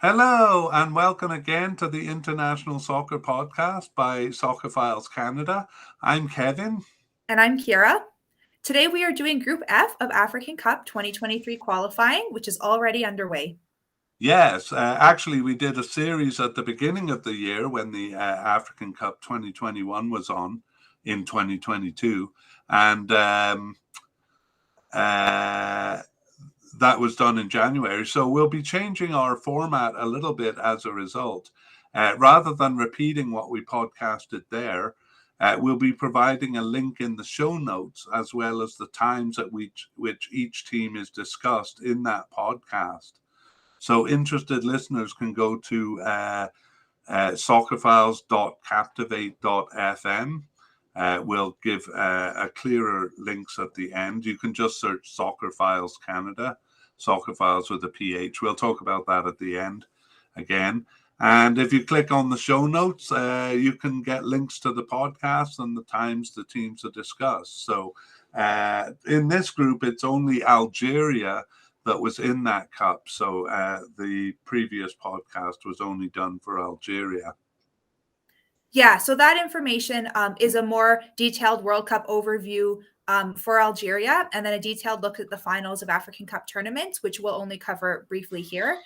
Hello, and welcome again to the International Soccer Podcast by Soccer Files Canada. I'm Kevin. And I'm Kira. Today we are doing Group F of African Cup 2023 qualifying, which is already underway. Yes, actually, we did a series at the beginning of the year when the African Cup 2021 was on in 2022. And that was done in January. So we'll be changing our format a little bit as a result. Rather than repeating what we podcasted there, we'll be providing a link in the show notes as well as the times at which each team is discussed in that podcast. So interested listeners can go to soccerfiles.captivate.fm. We'll give a clearer links at the end. You can just search Soccer Files Canada, Soccer Files with a PH. We'll talk about that at the end again. And if you click on the show notes, you can get links to the podcast and the times the teams are discussed. So in this group, it's only Algeria that was in that cup. So the previous podcast was only done for Algeria. Yeah, so that information is a more detailed World Cup overview for Algeria, and then a detailed look at the finals of African Cup tournaments, which we'll only cover briefly here.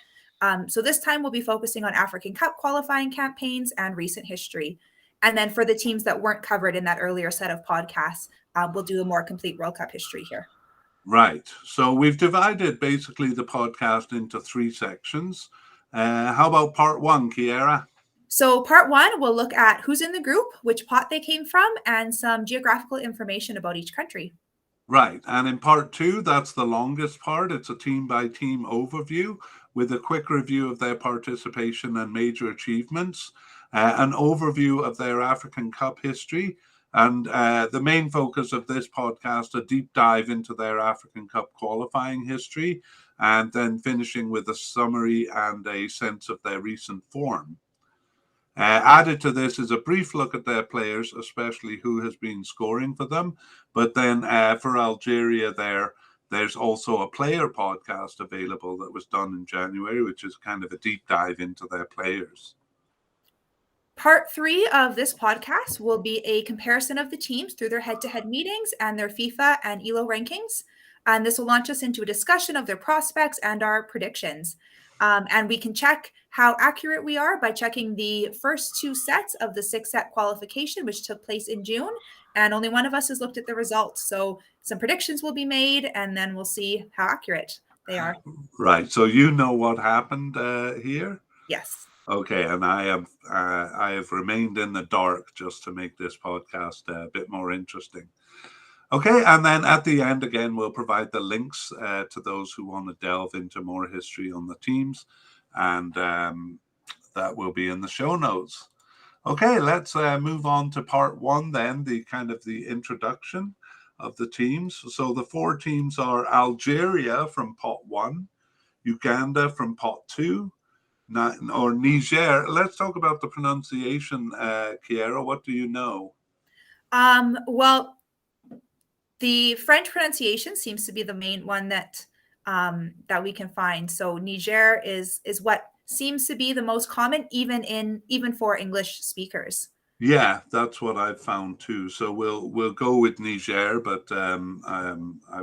So this time we'll be focusing on African Cup qualifying campaigns and recent history. And then for the teams that weren't covered in that earlier set of podcasts, we'll do a more complete World Cup history here. Right. So we've divided basically the podcast into three sections. How about part one, Kiera? So part one, we'll look at who's in the group, which pot they came from, and some geographical information about each country. Right. And in part two, that's the longest part. It's a team by team overview with a quick review of their participation and major achievements, an overview of their African Cup history, and the main focus of this podcast, a deep dive into their African Cup qualifying history, and then finishing with a summary and a sense of their recent form. Added to this is a brief look at their players, especially who has been scoring for them. But then for Algeria, there's also a player podcast available that was done in January, which is kind of a deep dive into their players. Part three of this podcast will be a comparison of the teams through their head-to-head meetings and their FIFA and ELO rankings. And this will launch us into a discussion of their prospects and our predictions. And we can check how accurate we are by checking the first two sets of the 6-set qualification, which took place in June. And only one of us has looked at the results. So some predictions will be made, and then we'll see how accurate they are. Right. So you know what happened here? Yes. Okay, and I have remained in the dark just to make this podcast a bit more interesting. Okay, and then at the end, again, we'll provide the links to those who want to delve into more history on the teams, and that will be in the show notes. Okay, let's move on to part one then, the kind of the introduction of the teams. So the four teams are Algeria from pot one, Uganda from pot two, or Niger. Let's talk about the pronunciation, Kiera. What do you know? Well, the French pronunciation seems to be the main one that we can find. So Niger is what seems to be the most common, even for English speakers. Yeah, that's what I've found too. So we'll go with Niger, but I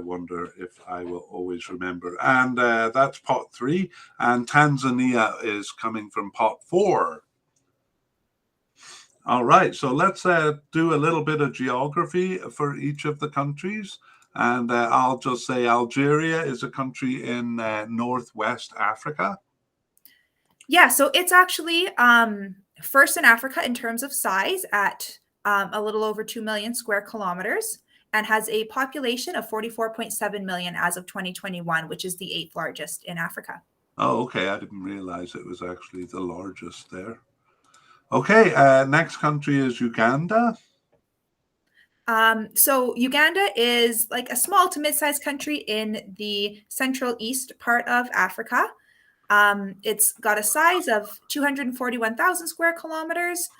wonder if I will always remember. And that's pot three, and Tanzania is coming from pot four. All right, so let's do a little bit of geography for each of the countries. And I'll just say Algeria is a country in northwest Africa. Yeah, so it's actually first in Africa in terms of size at a little over 2 million square kilometers, and has a population of 44.7 million as of 2021, which is the 8th largest in Africa. Oh, okay. I didn't realize it was actually the largest there. Okay, next country is Uganda. So Uganda is like a small to mid-sized country in the central east part of Africa. It's got a size of 241,000 square kilometers,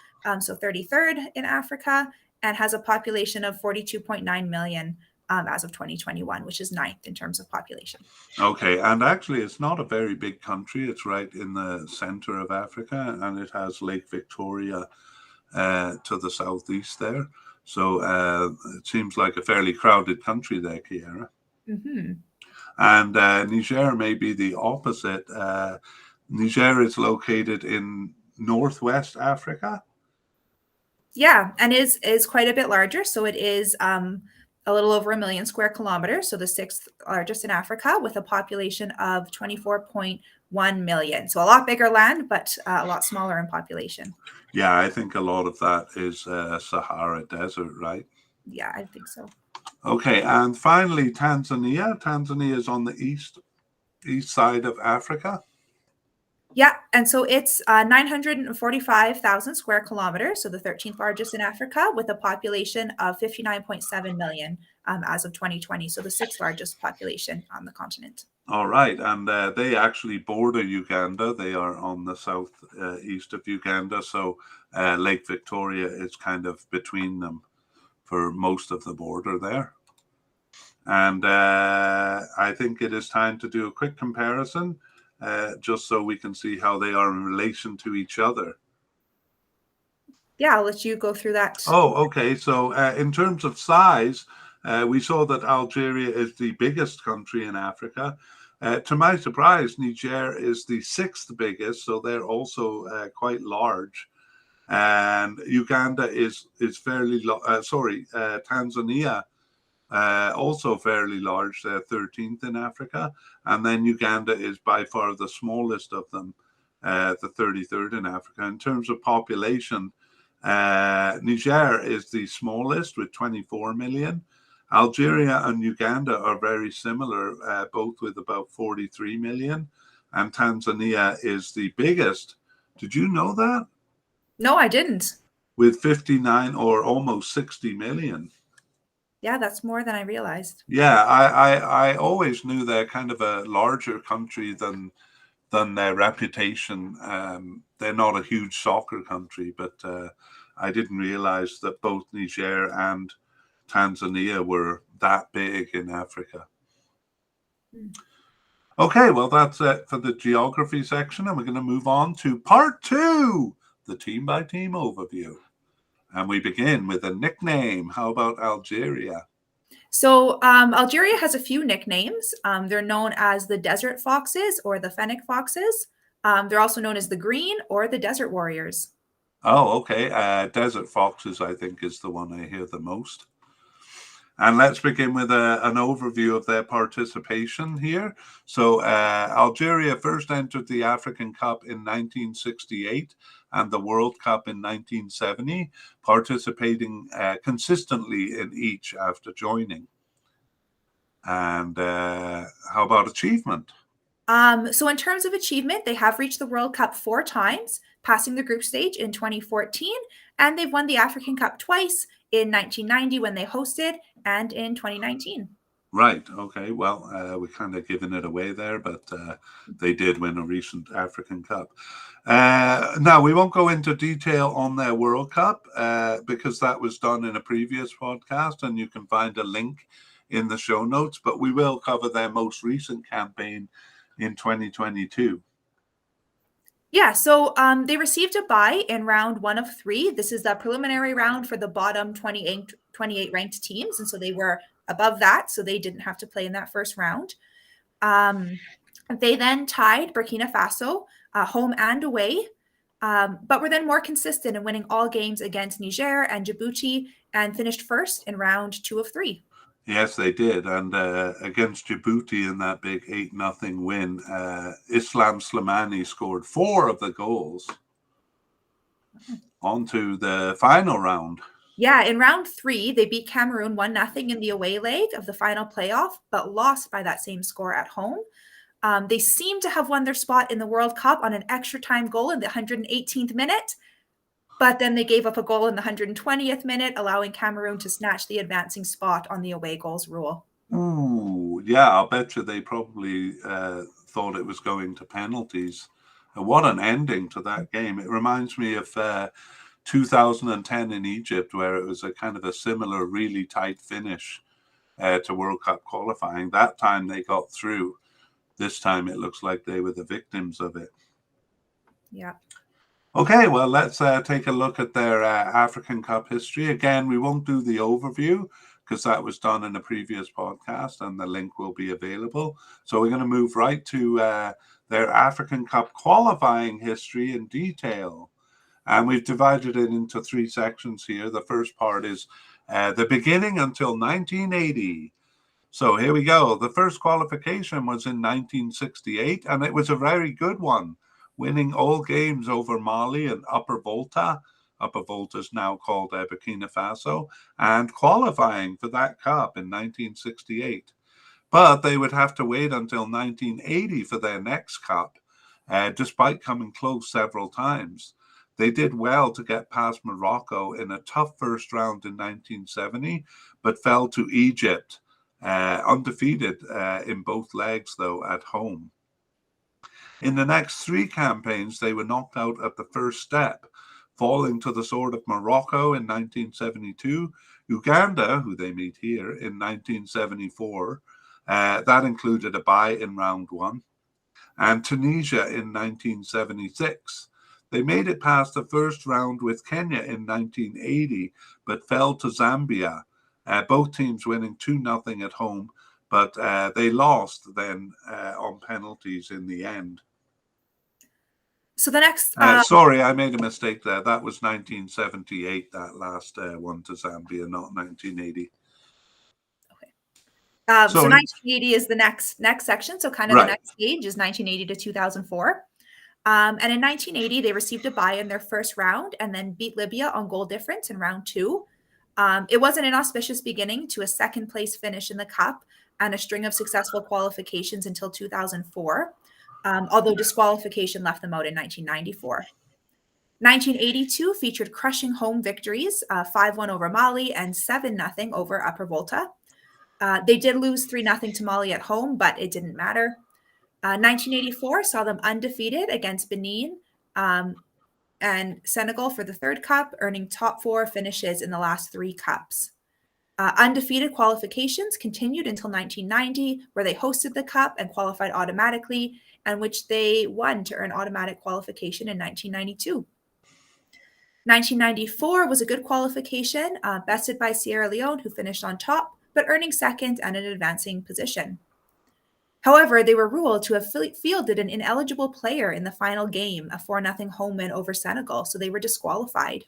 so 33rd in Africa, and has a population of 42.9 million. as of 2021, which is ninth in terms of population. Okay, and actually, it's not a very big country. It's right in the center of Africa, and it has Lake Victoria to the southeast there. So it seems like a fairly crowded country there, Kiara. Mm-hmm. And Niger may be the opposite. Niger is located in northwest Africa. Yeah, and is quite a bit larger. So it is a little over 1 million square kilometers. So the sixth largest in Africa, with a population of 24.1 million. So a lot bigger land, but a lot smaller in population. Yeah, I think a lot of that is Sahara Desert, right? Yeah, I think so. Okay, and finally, Tanzania. Tanzania is on the east side of Africa. Yeah, and so it's 945,000 square kilometers, so the 13th largest in Africa, with a population of 59.7 million as of 2020, so the sixth largest population on the continent. All right, and they actually border Uganda. They are on the south east of Uganda, so Lake Victoria is kind of between them for most of the border there. And I think it is time to do a quick comparison, just so we can see how they are in relation to each other. Yeah, I'll let you go through that. Oh, okay. So in terms of size, we saw that Algeria is the biggest country in Africa. To my surprise, Niger is the sixth biggest, so they're also quite large. And Uganda is fairly Tanzania also fairly large. They're 13th in Africa, and then Uganda is by far the smallest of them, the 33rd in Africa. In terms of population, Niger is the smallest with 24 million. Algeria and Uganda are very similar, both with about 43 million. And Tanzania is the biggest. Did you know that? No, I didn't. With 59 or almost 60 million. Yeah, that's more than I realized. Yeah, I always knew they're kind of a larger country than their reputation. They're not a huge soccer country, but I didn't realize that both Niger and Tanzania were that big in Africa. Okay, well, that's it for the geography section, and we're going to move on to part 2, the team-by-team overview. And we begin with a nickname. How about Algeria? So Algeria has a few nicknames. They're known as the Desert Foxes or the Fennec Foxes. They're also known as the Green or the Desert Warriors. Oh, okay. Desert Foxes, I think, is the one I hear the most. And let's begin with an overview of their participation here. So Algeria first entered the African Cup in 1968 and the World Cup in 1970, participating consistently in each after joining. And how about achievement? So in terms of achievement, they have reached the World Cup 4 times, passing the group stage in 2014, and they've won the African Cup twice, in 1990 when they hosted, and in 2019. Right. Okay. Well, we're kind of giving it away there, but they did win a recent African Cup. Now, we won't go into detail on their World Cup because that was done in a previous podcast, and you can find a link in the show notes, but we will cover their most recent campaign in 2022. Yeah, so they received a bye in round 1 of 3. This is the preliminary round for the bottom 28 ranked teams. And so they were above that, so they didn't have to play in that first round. They then tied Burkina Faso home and away, but were then more consistent in winning all games against Niger and Djibouti and finished first in round 2 of 3. Yes, they did. And against Djibouti in that big 8-0 win, Islam Slimani scored 4 of the goals. On to the final round. Yeah, in round 3, they beat Cameroon 1-0 in the away leg of the final playoff, but lost by that same score at home. They seem to have won their spot in the World Cup on an extra time goal in the 118th minute. But then they gave up a goal in the 120th minute, allowing Cameroon to snatch the advancing spot on the away goals rule. Ooh, yeah, I'll bet you they probably thought it was going to penalties. What an ending to that game. It reminds me of 2010 in Egypt, where it was a kind of a similar, really tight finish to World Cup qualifying. That time they got through. This time it looks like they were the victims of it. Yeah. Okay, well, let's take a look at their African Cup history. Again, we won't do the overview because that was done in a previous podcast and the link will be available. So we're going to move right to their African Cup qualifying history in detail. And we've divided it into 3 sections here. The first part is the beginning until 1980. So here we go. The first qualification was in 1968, and it was a very good one, winning all games over Mali and Upper Volta. Upper Volta is now called Burkina Faso, and qualifying for that cup in 1968. But they would have to wait until 1980 for their next cup, despite coming close several times. They did well to get past Morocco in a tough first round in 1970, but fell to Egypt, undefeated in both legs, though, at home. In the next 3 campaigns, they were knocked out at the first step, falling to the sword of Morocco in 1972, Uganda, who they meet here, in 1974. That included a bye in round 1, and Tunisia in 1976. They made it past the first round with Kenya in 1980, but fell to Zambia, both teams winning 2-0 at home, but they lost then on penalties in the end. So the next... sorry, I made a mistake there. That was 1978, that last one to Zambia, not 1980. So 1980 is the next section. So kind of the next stage is 1980 to 2004. And in 1980, they received a bye in their first round and then beat Libya on goal difference in round 2. It was an inauspicious beginning to a second place finish in the cup and a string of successful qualifications until 2004, although disqualification left them out in 1994. 1982 featured crushing home victories, 5-1 over Mali and 7-0 over Upper Volta. They did lose 3-0 to Mali at home, but it didn't matter. 1984 saw them undefeated against Benin and Senegal for the third cup, earning top 4 finishes in the last 3 cups. Undefeated qualifications continued until 1990, where they hosted the cup and qualified automatically, and which they won to earn automatic qualification in 1992. 1994 was a good qualification, bested by Sierra Leone, who finished on top, but earning second and an advancing position. However, they were ruled to have fielded an ineligible player in the final game, a 4-0 home win over Senegal, so they were disqualified.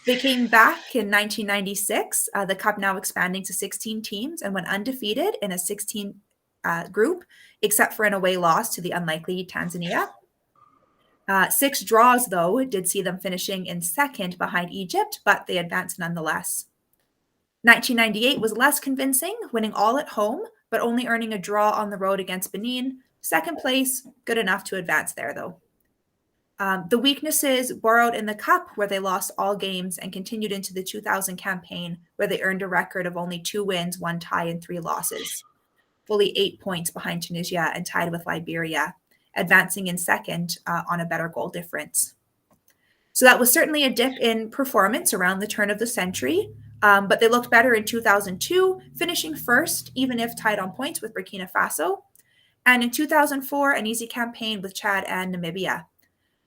They came back in 1996, the cup now expanding to 16 teams, and went undefeated in a 16 group, except for an away loss to the unlikely Tanzania. 6 draws, though, did see them finishing in second behind Egypt, but they advanced nonetheless. 1998 was less convincing, winning all at home, but only earning a draw on the road against Benin. Second place, good enough to advance there, though. The weaknesses borrowed in the cup, where they lost all games, and continued into the 2000 campaign, where they earned a record of only 2 wins, 1 tie, and 3 losses, fully 8 points behind Tunisia and tied with Liberia, advancing in second on a better goal difference. So that was certainly a dip in performance around the turn of the century, but they looked better in 2002, finishing first, even if tied on points with Burkina Faso. And in 2004, an easy campaign with Chad and Namibia.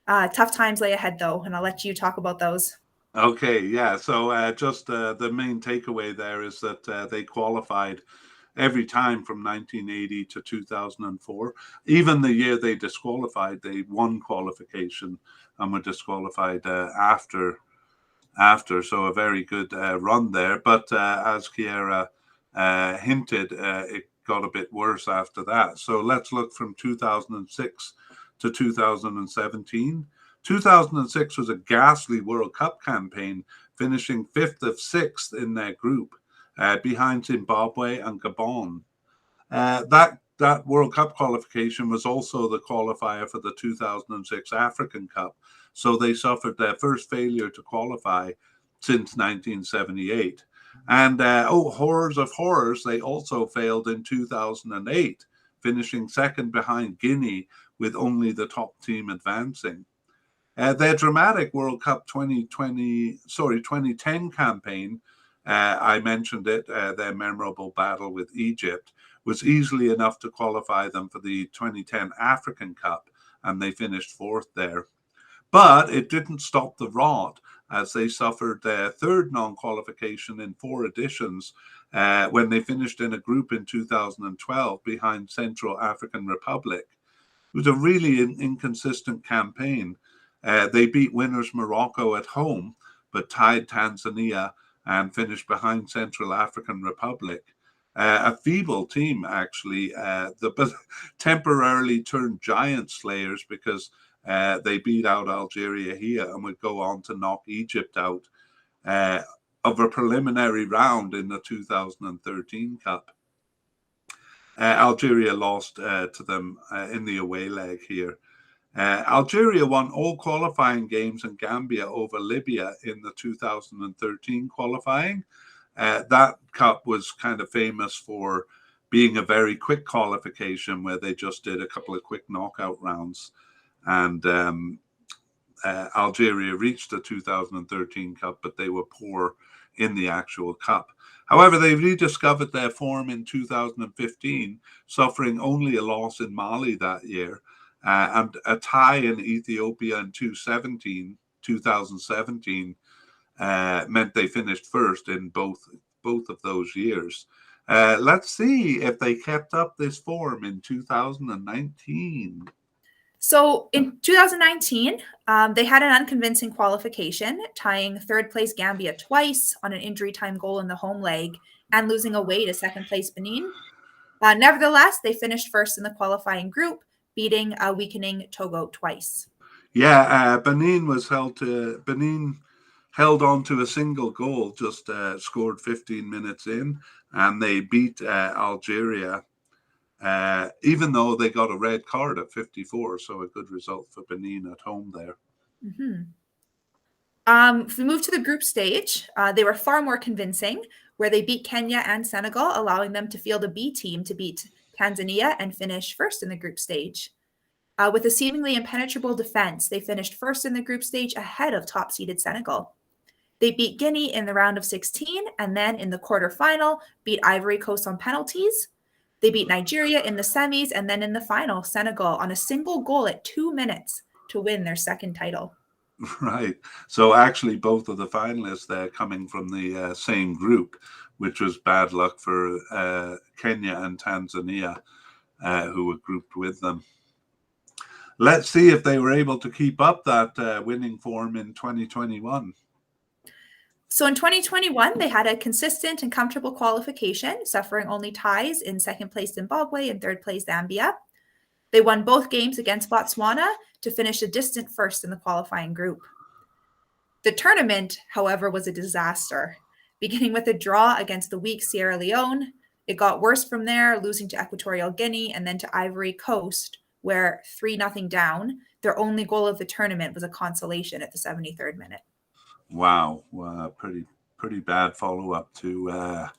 Tough times lay ahead, though, and I'll let you talk about those. Okay, yeah. So just the main takeaway there is that they qualified every time from 1980 to 2004. Even the year they disqualified, they won qualification and were disqualified after. So a very good run there. But as Kiera hinted, it got a bit worse after that. So let's look from 2006 to 2017. 2006 was a ghastly World Cup campaign, finishing 5th of 6th in their group, behind Zimbabwe and Gabon. That World Cup qualification was also the qualifier for the 2006 African Cup, so they suffered their first failure to qualify since 1978. And horrors of horrors, they also failed in 2008, finishing second behind Guinea with only the top team advancing. Their dramatic World Cup 2010 campaign I mentioned it, their memorable battle with Egypt was easily enough to qualify them for the 2010 African Cup, and they finished fourth there. But it didn't stop the rot, as they suffered their third non-qualification in 4 editions when they finished in a group in 2012 behind Central African Republic. It was a really inconsistent campaign. They beat winners Morocco at home, but tied Tanzania and finished behind Central African Republic. A feeble team, actually, but temporarily turned giant slayers because they beat out Algeria here and would go on to knock Egypt out of a preliminary round in the 2013 Cup. Algeria lost to them in the away leg here. Algeria won all qualifying games in Gambia over Libya in the 2013 qualifying. That cup was kind of famous for being a very quick qualification where they just did a couple of quick knockout rounds. And Algeria reached the 2013 Cup, but they were poor in the actual Cup. However, they rediscovered their form in 2015, suffering only a loss in Mali that year, and a tie in Ethiopia in 2017 meant they finished first in both of those years. Let's see if they kept up this form in 2019. So in 2019, they had an unconvincing qualification, tying third place Gambia twice on an injury time goal in the home leg and losing away to second place Benin. Nevertheless, they finished first in the qualifying group, beating a weakening Togo twice. Yeah, Benin held on to a single goal, just scored 15 minutes in, and they beat Algeria. Even though they got a red card at 54, so a good result for Benin at home there. Mm-hmm. If we move to the group stage, they were far more convincing, where they beat Kenya and Senegal, allowing them to field a B team to beat Tanzania and finish first in the group stage. With a seemingly impenetrable defense, they finished first in the group stage ahead of top-seeded Senegal. They beat Guinea in the round of 16, and then in the quarterfinal, beat Ivory Coast on penalties. They beat Nigeria in the semis, and then in the final, Senegal on a single goal at 2 minutes to win their second title. Right. So actually, both of the finalists there coming from the same group, which was bad luck for Kenya and Tanzania, who were grouped with them. Let's see if they were able to keep up that winning form in 2021. So in 2021, they had a consistent and comfortable qualification, suffering only ties in second place Zimbabwe and third place Zambia. They won both games against Botswana to finish a distant first in the qualifying group. The tournament, however, was a disaster, beginning with a draw against the weak Sierra Leone. It got worse from there, losing to Equatorial Guinea and then to Ivory Coast, where 3-0 down, their only goal of the tournament was a consolation at the 73rd minute. Wow, pretty bad follow-up to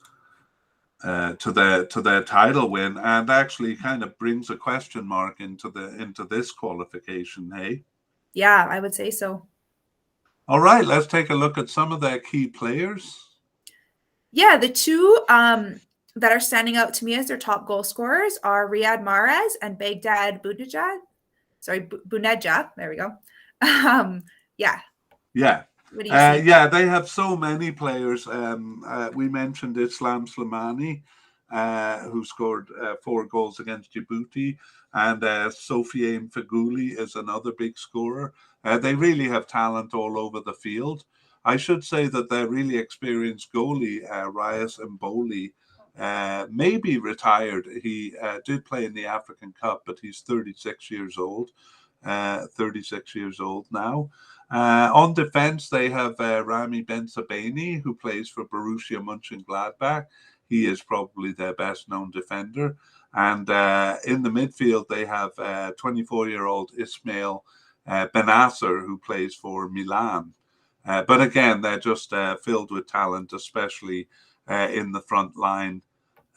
their title win, and actually kind of brings a question mark into this qualification. Hey, yeah, I would say so. All right, let's take a look at some of their key players. Yeah, the two that are standing out to me as their top goal scorers are Riyad Mahrez and Baghdad Bounedjah. Bounedjah. There we go. Yeah. What do you see? Yeah, they have so many players. We mentioned Islam Slimani, who scored 4 goals against Djibouti, and Sofiane Feghouli is another big scorer. They really have talent all over the field. I should say that their really experienced goalie, Reyes Mboli, may be retired. He did play in the African Cup, but he's 36 years old. 36 years old now. On defense, they have Rami Ben-Sebaini, who plays for Borussia Mönchengladbach. He is probably their best known defender. And in the midfield, they have 24-year-old Ismail Benasser, who plays for Milan. But again, they're just filled with talent, especially in the front line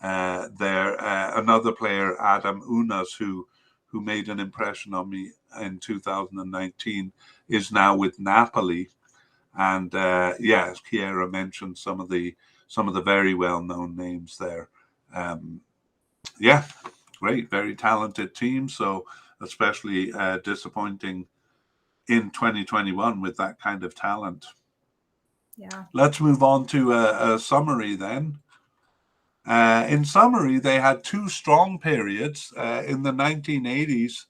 there. Another player, Adam Unas, who made an impression on me in 2019, is now with Napoli. And as Kiera mentioned, some of the some of the very well-known names there. Yeah, great, very talented team. So especially disappointing in 2021 with that kind of talent. Yeah. Let's move on to a summary then. In summary, they had two strong periods in the 1980s.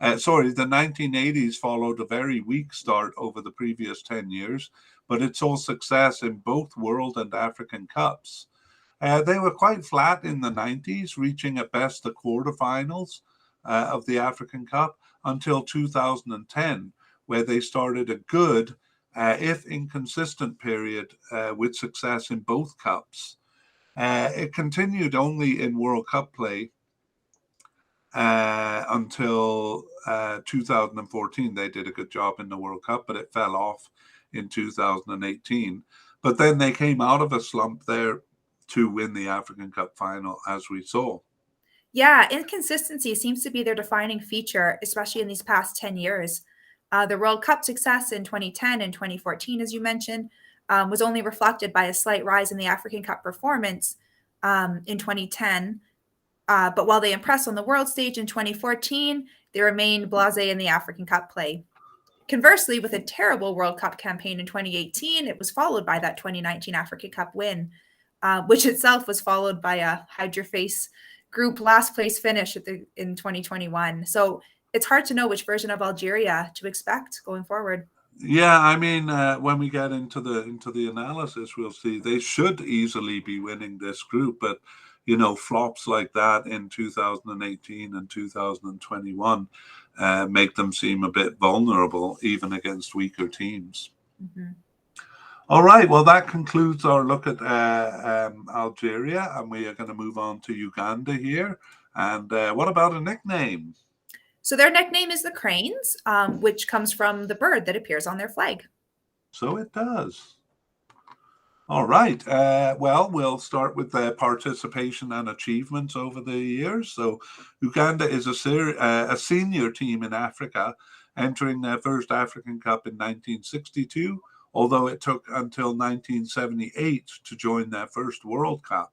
The 1980s followed a very weak start over the previous 10 years, but it saw success in both World and African Cups. They were quite flat in the 90s, reaching at best the quarterfinals of the African Cup until 2010, where they started a good, if inconsistent period with success in both cups. It continued only in World Cup play until 2014. They did a good job in the World Cup, but it fell off in 2018. But then they came out of a slump there to win the African Cup final, as we saw. Yeah, inconsistency seems to be their defining feature, especially in these past 10 years. The World Cup success in 2010 and 2014, as you mentioned, was only reflected by a slight rise in the African Cup performance in 2010. But while they impressed on the world stage in 2014, they remained blasé in the African Cup play. Conversely, with a terrible World Cup campaign in 2018, it was followed by that 2019 Africa Cup win, which itself was followed by a hide your face group last place finish in 2021. So it's hard to know which version of Algeria to expect going forward. Yeah, I mean, when we get into the analysis, we'll see they should easily be winning this group, but flops like that in 2018 and 2021 make them seem a bit vulnerable, even against weaker teams. Mm-hmm. All right, well, that concludes our look at Algeria, and we are going to move on to Uganda here. And what about a nickname? So their nickname is the Cranes, which comes from the bird that appears on their flag. So it does. All right. Well, we'll start with their participation and achievements over the years. So, Uganda is a senior team in Africa, entering their first African Cup in 1962, although it took until 1978 to join their first World Cup.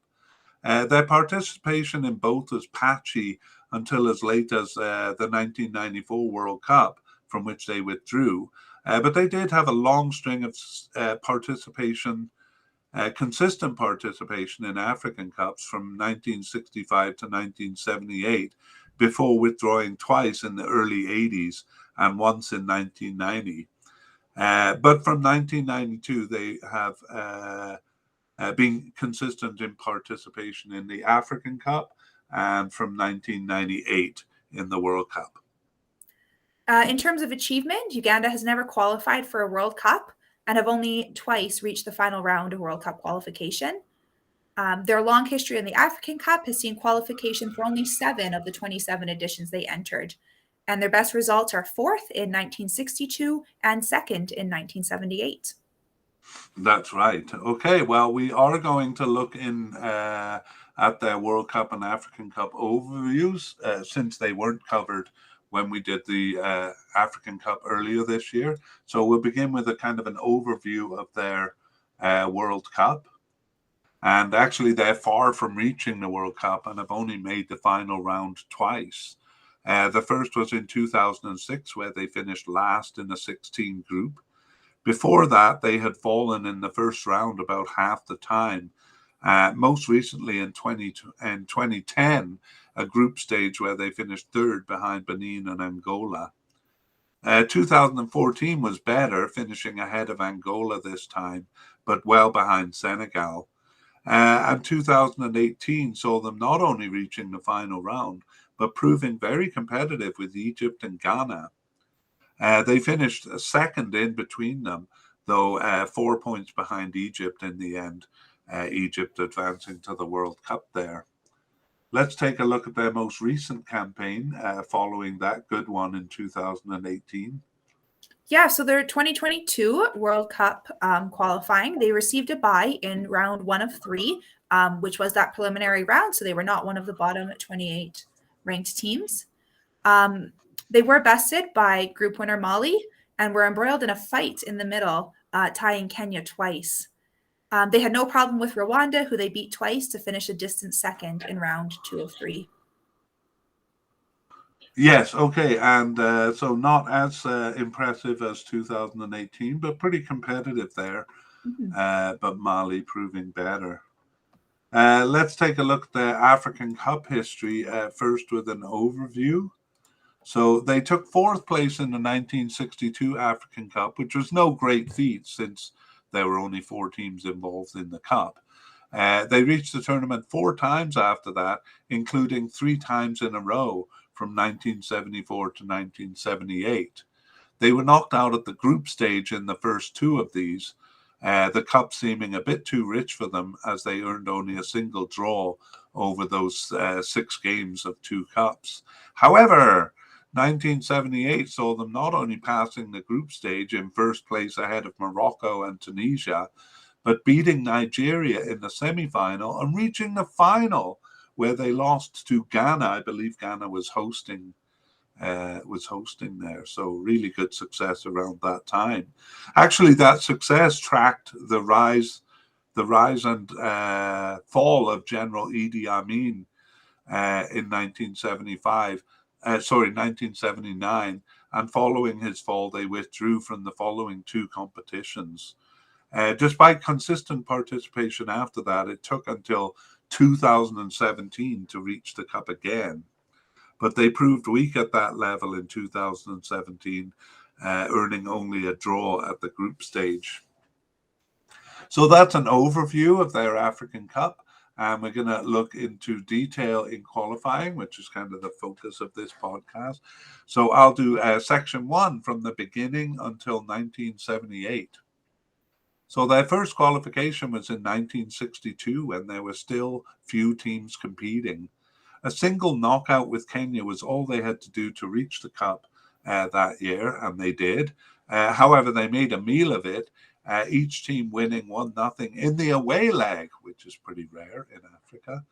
Their participation in both was patchy until as late as the 1994 World Cup, from which they withdrew. But they did have a long string of consistent participation in African Cups from 1965 to 1978, before withdrawing twice in the early 80s and once in 1990. But from 1992, they have been consistent in participation in the African Cup, and from 1998 in the World Cup. In terms of achievement, Uganda has never qualified for a World Cup and have only twice reached the final round of World Cup qualification. Their long history in the African Cup has seen qualification for only 7 of the 27 editions they entered. And their best results are 4th in 1962 and 2nd in 1978. That's right. Okay, well, we are going to look in at their World Cup and African Cup overviews since they weren't covered when we did the African Cup earlier this year. So we'll begin with a kind of an overview of their World Cup. And actually, they're far from reaching the World Cup and have only made the final round twice. The first was in 2006, where they finished last in the 16 group. Before that, they had fallen in the first round about half the time. Most recently in 2010, a group stage where they finished third behind Benin and Angola. 2014 was better, finishing ahead of Angola this time, but well behind Senegal. And 2018 saw them not only reaching the final round, but proving very competitive with Egypt and Ghana. They finished second in between them, though 4 points behind Egypt in the end, Egypt advancing to the World Cup there. Let's take a look at their most recent campaign following that good one in 2018. Yeah, so their 2022 World Cup qualifying, they received a bye in round 1 of 3, which was that preliminary round. So they were not one of the bottom 28 ranked teams. They were bested by group winner Mali and were embroiled in a fight in the middle, tying Kenya twice. They had no problem with Rwanda, who they beat twice to finish a distant second in round 2 of 3. Yes, okay, and so not as impressive as 2018, but pretty competitive there. But Mali proving better. Let's take a look at the African Cup history first with an overview. So they took fourth place in the 1962 African Cup, which was no great feat since there were only 4 teams involved in the Cup. They reached the tournament 4 times after that, including 3 times in a row from 1974 to 1978. They were knocked out at the group stage in the first 2 of these, the cup seeming a bit too rich for them as they earned only a single draw over those 6 games of 2 cups. However, 1978 saw them not only passing the group stage in first place ahead of Morocco and Tunisia, but beating Nigeria in the semi-final and reaching the final, where they lost to Ghana. I believe Ghana was hosting there. So really good success around that time. Actually, that success tracked the rise and fall of General Idi Amin in 1979. And following his fall, they withdrew from the following 2 competitions. Despite consistent participation after that, it took until 2017 to reach the cup again. But they proved weak at that level in 2017, earning only a draw at the group stage. So that's an overview of their African Cup. And we're going to look into detail in qualifying, which is kind of the focus of this podcast. So I'll do section 1 from the beginning until 1978. So their first qualification was in 1962 when there were still few teams competing. A single knockout with Kenya was all they had to do to reach the cup that year, and they did. However, they made a meal of it, each team winning 1-0 in the away leg, which is pretty rare in Africa.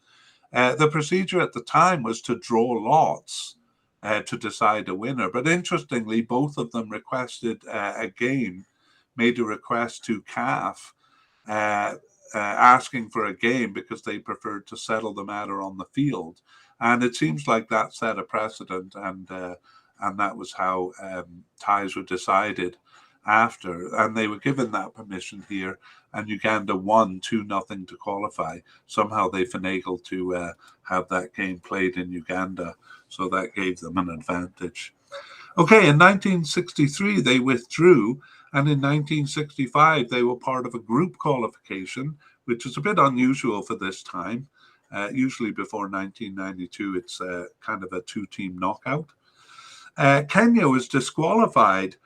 The procedure at the time was to draw lots to decide a winner. But interestingly, both of them requested made a request to CAF asking for a game because they preferred to settle the matter on the field. And it seems like that set a precedent, and that was how ties were decided after. And they were given that permission here, and Uganda won 2-0 to qualify. Somehow they finagled to have that game played in Uganda, so that gave them an advantage. Okay, in 1963 they withdrew, and in 1965 they were part of a group qualification, which is a bit unusual for this time. Usually before 1992, it's kind of a 2-team knockout. Kenya was disqualified,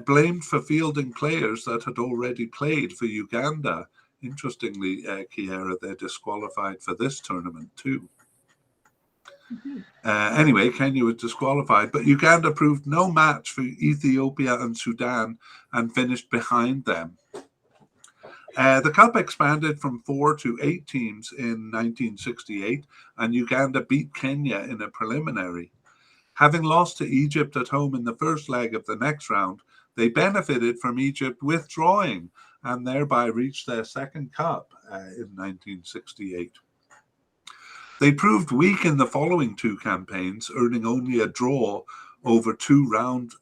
blamed for fielding players that had already played for Uganda. Interestingly, Kiera, they're disqualified for this tournament too. Anyway, Kenya was disqualified, but Uganda proved no match for Ethiopia and Sudan and finished behind them. The Cup expanded from 4 to 8 teams in 1968, and Uganda beat Kenya in a preliminary. Having lost to Egypt at home in the first leg of the next round, they benefited from Egypt withdrawing and thereby reached their second Cup in 1968. They proved weak in the following 2 campaigns, earning only a draw over 2 round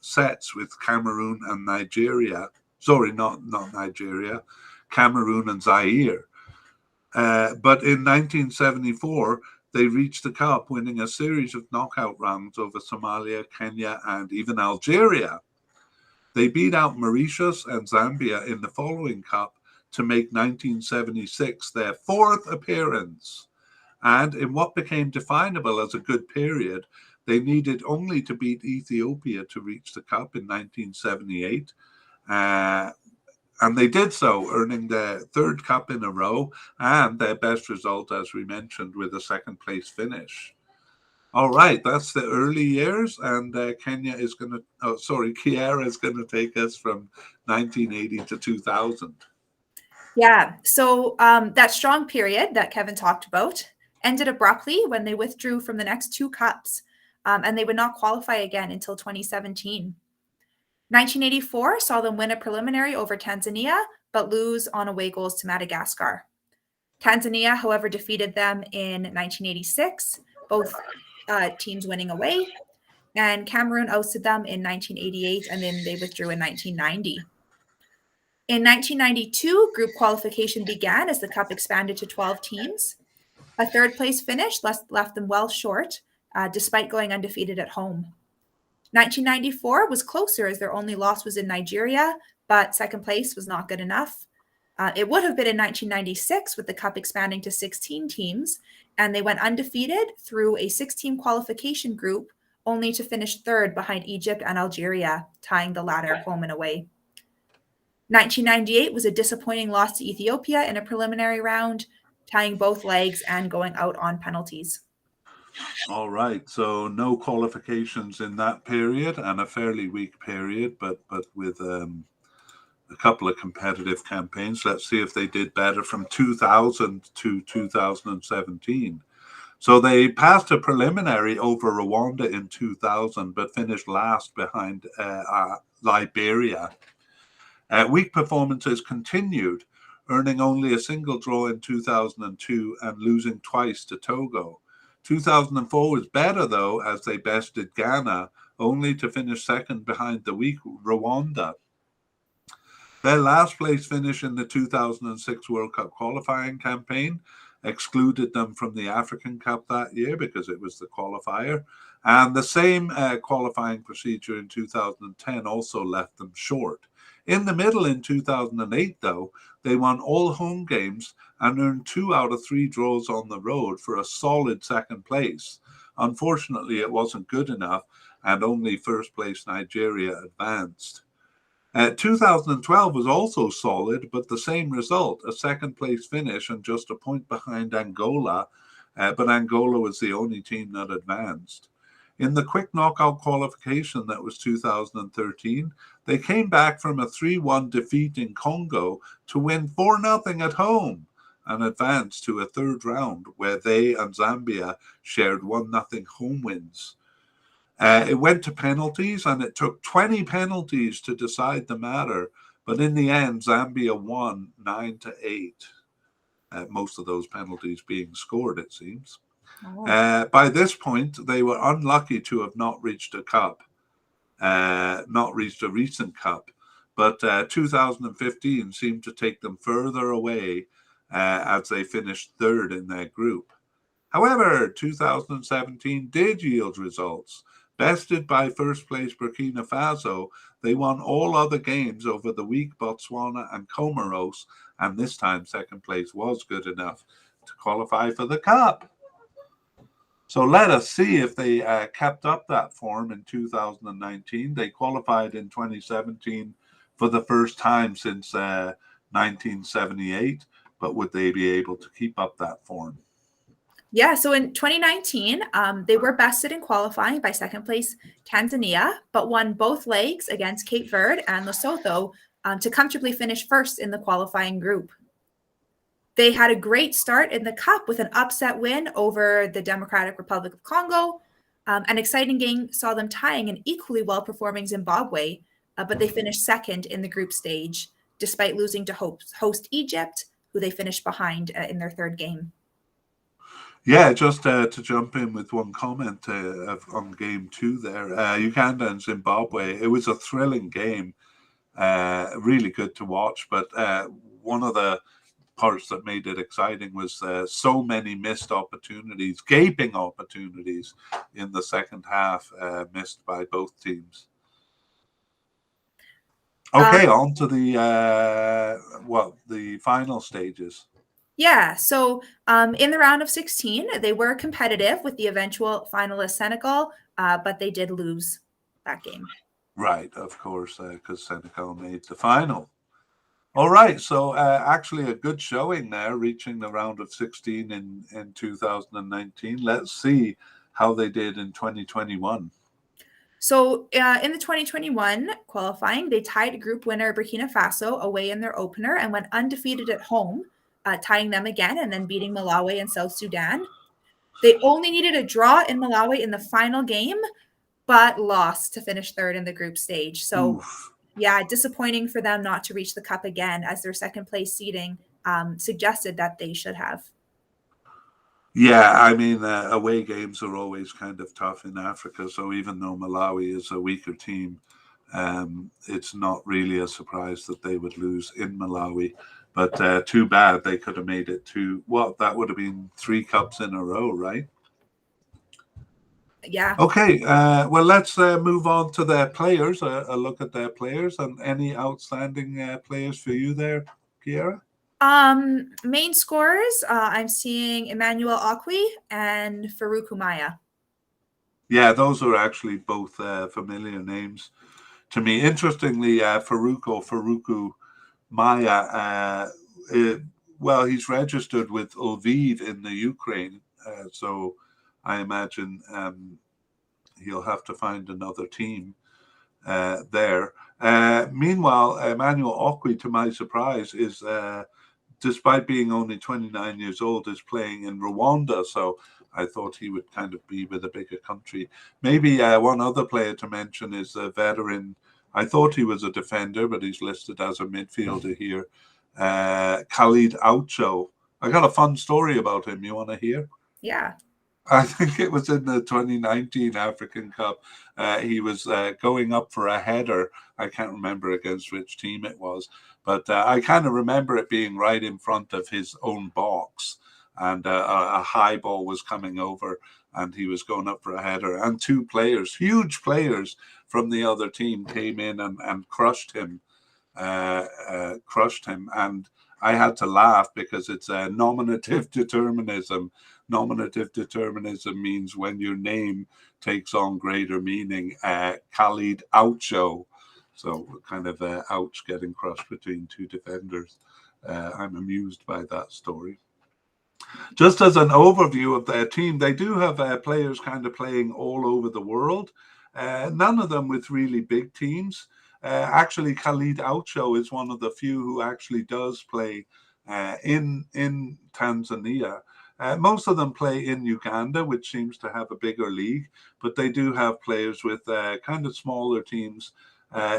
sets with Cameroon and Nigeria. Sorry, not Nigeria, Cameroon and Zaire. But in 1974, they reached the Cup, winning a series of knockout rounds over Somalia, Kenya, and even Algeria. They beat out Mauritius and Zambia in the following Cup to make 1976 their 4th appearance. And in what became definable as a good period, they needed only to beat Ethiopia to reach the Cup in 1978. And they did so, earning their 3rd Cup in a row and their best result, as we mentioned, with a 2nd place finish. All right, that's the early years, and Kiera is going to take us from 1980 to 2000. Yeah, so that strong period that Kevin talked about ended abruptly when they withdrew from the next 2 cups, and they would not qualify again until 2017. 1984 saw them win a preliminary over Tanzania, but lose on away goals to Madagascar. Tanzania, however, defeated them in 1986, both teams winning away. And Cameroon ousted them in 1988, and then they withdrew in 1990. In 1992, group qualification began as the cup expanded to 12 teams. A third place finish left them well short, despite going undefeated at home. 1994 was closer as their only loss was in Nigeria, but second place was not good enough. It would have been in 1996 with the cup expanding to 16 teams, and they went undefeated through a 16 qualification group, only to finish third behind Egypt and Algeria, tying the latter home and away. 1998 was a disappointing loss to Ethiopia in a preliminary round, tying both legs and going out on penalties. All right, so no qualifications in that period and a fairly weak period, but with a couple of competitive campaigns. Let's see if they did better from 2000 to 2017. So they passed a preliminary over Rwanda in 2000, but finished last behind Liberia. Weak performances continued, earning only a single draw in 2002 and losing twice to Togo. 2004 was better, though, as they bested Ghana, only to finish second behind the weak Rwanda. Their last place finish in the 2006 World Cup qualifying campaign excluded them from the African Cup that year because it was the qualifier. And the same qualifying procedure in 2010 also left them short. In the middle in 2008, though, they won all home games and earned 2 out of 3 draws on the road for a solid second place. Unfortunately, it wasn't good enough, and only first place Nigeria advanced. 2012 was also solid, but the same result, a second place finish and just a point behind Angola, but Angola was the only team that advanced. In the quick knockout qualification that was 2013, they came back from a 3-1 defeat in Congo to win 4-0 at home and advanced to a third round where they and Zambia shared 1-0 home wins. It went to penalties, and it took 20 penalties to decide the matter. But in the end, Zambia won 9-8. Most of those penalties being scored, it seems. Oh. By this point, they were unlucky to have not reached a cup, not reached a recent cup. But 2015 seemed to take them further away as they finished third in their group. However, 2017 did yield results. Bested by first place Burkina Faso, they won all other games over the weak Botswana and Comoros, and this time second place was good enough to qualify for the Cup. So let us see if they kept up that form in 2019. They qualified in 2017 for the first time since 1978, but would they be able to keep up that form? Yeah, so in 2019, they were bested in qualifying by second place Tanzania, but won both legs against Cape Verde and Lesotho to comfortably finish first in the qualifying group. They had a great start in the Cup with an upset win over the Democratic Republic of Congo. An exciting game saw them tying an equally well-performing Zimbabwe, but they finished second in the group stage, despite losing to host Egypt, who they finished behind in their third game. Yeah, just to jump in with one comment on game 2 there, Uganda and Zimbabwe, it was a thrilling game, really good to watch, but one of the parts that made it exciting was so many missed opportunities, gaping opportunities in the second half, missed by both teams. Okay, on to the final stages. Yeah, so in the round of 16, they were competitive with the eventual finalist Senegal, but they did lose that game. Right, of course, because Senegal made the final. All right, so actually a good showing there, reaching the round of 16 in 2019. Let's see how they did in 2021. So in the 2021 qualifying, they tied group winner Burkina Faso away in their opener and went undefeated at home, tying them again and then beating Malawi and South Sudan. They only needed a draw in Malawi in the final game, but lost to finish third in the group stage. So Yeah, disappointing for them not to reach the cup again, as their second place seeding suggested that they should have. Yeah, I mean, away games are always kind of tough in Africa. So even though Malawi is a weaker team, it's not really a surprise that they would lose in Malawi. But too bad they could have made it to what that would have been 3 cups in a row, right? Yeah. Okay, well, let's move on to their players, a look at their players, and any outstanding players for you there, Kiera? Main scorers, I'm seeing Emmanuel Okwi and Farouk Umaya. Yeah, those are actually both familiar names to me. Interestingly, Faruku Maya, well, he's registered with Lviv in the Ukraine, so I imagine he'll have to find another team there. Meanwhile, Emmanuel Okwi, to my surprise, is despite being only 29 years old, is playing in Rwanda. So I thought he would kind of be with a bigger country. Maybe one other player to mention is a veteran. I thought he was a defender, but he's listed as a midfielder here. Khalid Aucho. I got a fun story about him. You want to hear? Yeah. I think it was in the 2019 African Cup. He was going up for a header. I can't remember against which team it was, but I kind of remember it being right in front of his own box. And a high ball was coming over, and he was going up for a header. And 2 players, huge players from the other team, came in and crushed him. And I had to laugh because it's a nominative determinism. Nominative determinism means when your name takes on greater meaning. Khalid Oucho, so kind of ouch, getting crushed between 2 defenders. I'm amused by that story. Just as an overview of their team, they do have players kind of playing all over the world. None of them with really big teams. Actually, Khalid Aucho is one of the few who actually does play in Tanzania. Most of them play in Uganda, which seems to have a bigger league, but they do have players with kind of smaller teams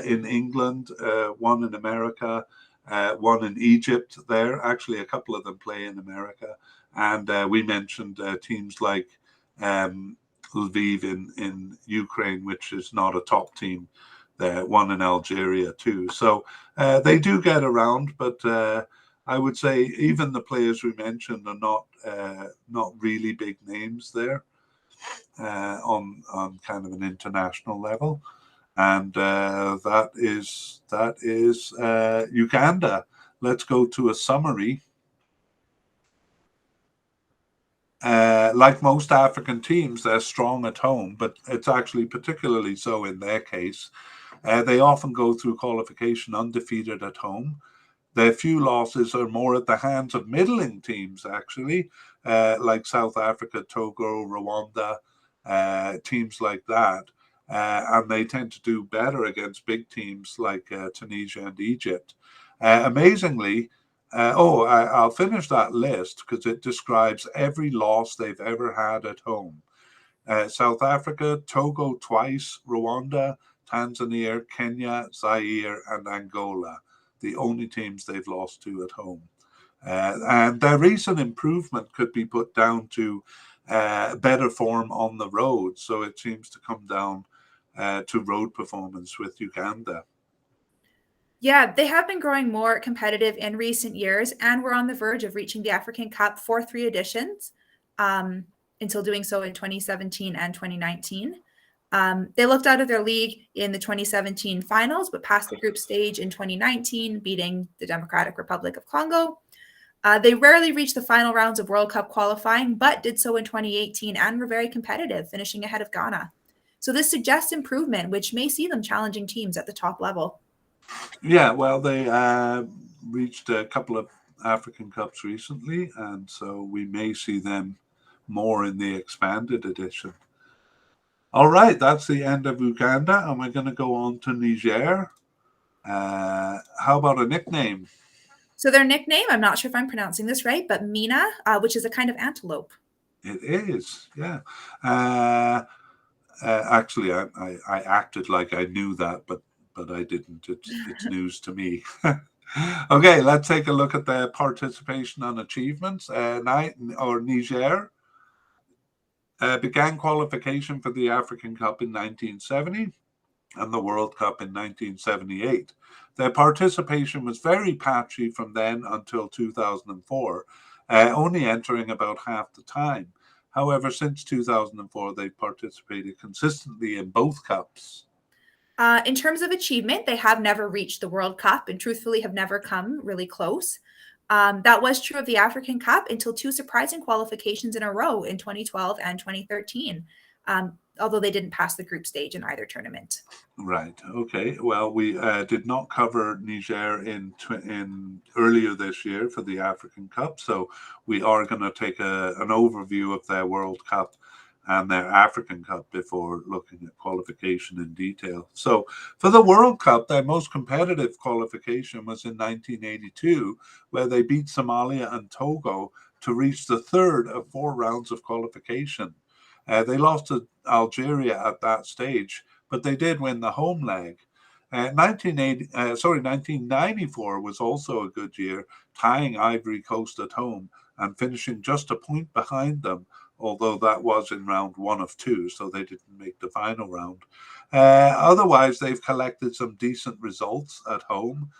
in England, one in America, one in Egypt there. Actually, a couple of them play in America. And we mentioned teams like Lviv in Ukraine, which is not a top team. One in Algeria too. So they do get around, but I would say even the players we mentioned are not really big names there on kind of an international level. And that is Uganda. Let's go to a summary. Like most African teams, they're strong at home, but it's actually particularly so in their case. They often go through qualification undefeated at home. Their few losses are more at the hands of middling teams, actually, like South Africa, Togo, Rwanda, teams like that. And they tend to do better against big teams like Tunisia and Egypt. Amazingly, I'll finish that list because it describes every loss they've ever had at home. South Africa, Togo twice, Rwanda, Tanzania, Kenya, Zaire, and Angola, the only teams they've lost to at home. And their recent improvement could be put down to better form on the road. So it seems to come down to road performance with Uganda. Yeah, they have been growing more competitive in recent years, and we're on the verge of reaching the African Cup for 3 editions, until doing so in 2017 and 2019. They looked out of their league in the 2017 finals, but passed the group stage in 2019, beating the Democratic Republic of Congo. They rarely reached the final rounds of World Cup qualifying, but did so in 2018 and were very competitive, finishing ahead of Ghana. So this suggests improvement, which may see them challenging teams at the top level. Yeah, well, they reached a couple of African Cups recently, and so we may see them more in the expanded edition. All right, that's the end of Uganda, and we're going to go on to Niger. How about a nickname? So their nickname, I'm not sure if I'm pronouncing this right, but Mina, which is a kind of antelope. It is, yeah. Actually, I acted like I knew that, but but I didn't. It's news to me. Okay, let's take a look at the participation and achievements. Niger began qualification for the African Cup in 1970 and the World Cup in 1978. Their participation was very patchy from then until 2004, only entering about half the time. However, since 2004, they've participated consistently in both cups. In terms of achievement, they have never reached the World Cup and truthfully have never come really close. That was true of the African Cup until two surprising qualifications in a row in 2012 and 2013, although they didn't pass the group stage in either tournament. Right. Okay. Well, we did not cover Niger in earlier this year for the African Cup, so we are going to take an overview of their World Cup and their African Cup before looking at qualification in detail. So, for the World Cup, their most competitive qualification was in 1982, where they beat Somalia and Togo to reach the third of 4 rounds of qualification. They lost to Algeria at that stage, but they did win the home leg. 1994 was also a good year, tying Ivory Coast at home and finishing just a point behind them, although that was in round 1 of 2, so they didn't make the final round. Otherwise, they've collected some decent results at home.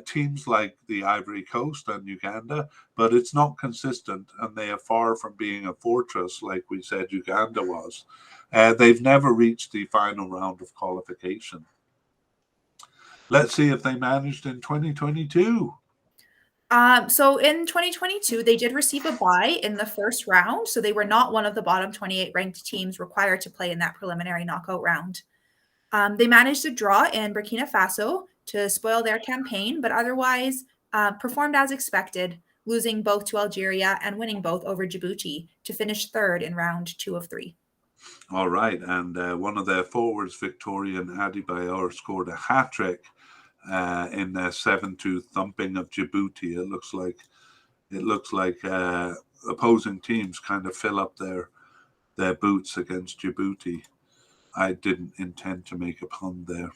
Teams like the Ivory Coast and Uganda, but it's not consistent, and they are far from being a fortress like we said Uganda was. They've never reached the final round of qualification. Let's see if they managed in 2022. So in 2022, they did receive a bye in the first round. So they were not one of the bottom 28 ranked teams required to play in that preliminary knockout round. They managed to draw in Burkina Faso to spoil their campaign, but otherwise performed as expected, losing both to Algeria and winning both over Djibouti to finish third in round 2 of 3. All right, and one of their forwards, Victorian Adebayor, scored a hat-trick in their 7-2 thumping of Djibouti. It looks like opposing teams kind of fill up their boots against Djibouti. I didn't intend to make a pun there.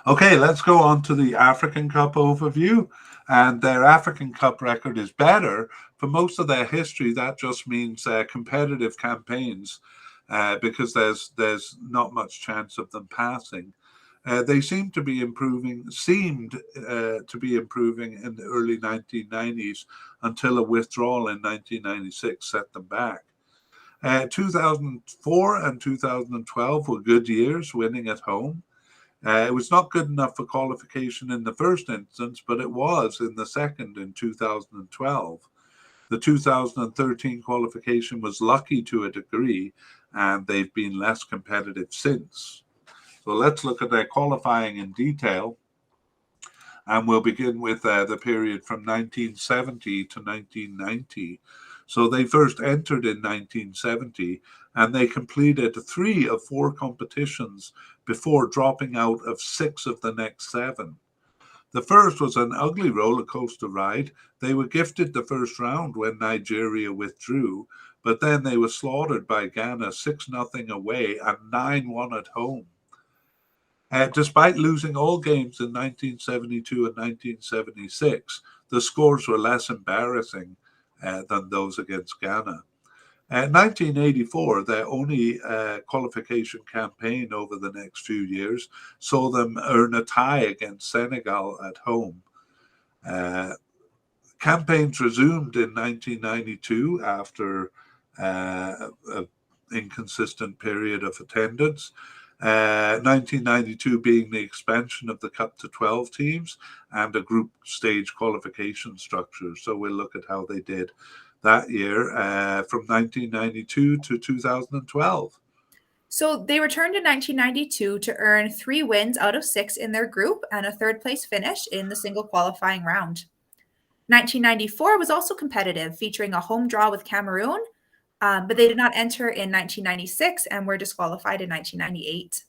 Okay, let's go on to the African Cup overview. And their African Cup record is better. For most of their history, that just means competitive campaigns because there's not much chance of them passing. They seemed to be improving in the early 1990s until a withdrawal in 1996 set them back. 2004 and 2012 were good years, winning at home. It was not good enough for qualification in the first instance, but it was in the second in 2012. The 2013 qualification was lucky to a degree, and they've been less competitive since. So let's look at their qualifying in detail. And we'll begin with the period from 1970 to 1990. So they first entered in 1970, and they completed 3 of 4 competitions before dropping out of 6 of the next 7. The first was an ugly roller coaster ride. They were gifted the first round when Nigeria withdrew, but then they were slaughtered by Ghana 6-0 away and 9-1 at home. Despite losing all games in 1972 and 1976, the scores were less embarrassing than those against Ghana. 1984, their only qualification campaign over the next few years, saw them earn a tie against Senegal at home. Campaigns resumed in 1992 after an inconsistent period of attendance. 1992 being the expansion of the Cup to 12 teams and a group stage qualification structure. So we'll look at how they did that year from 1992 to 2012. So they returned in 1992 to earn 3 wins out of 6 in their group and a third place finish in the single qualifying round. 1994 was also competitive, featuring a home draw with Cameroon, but they did not enter in 1996 and were disqualified in 1998.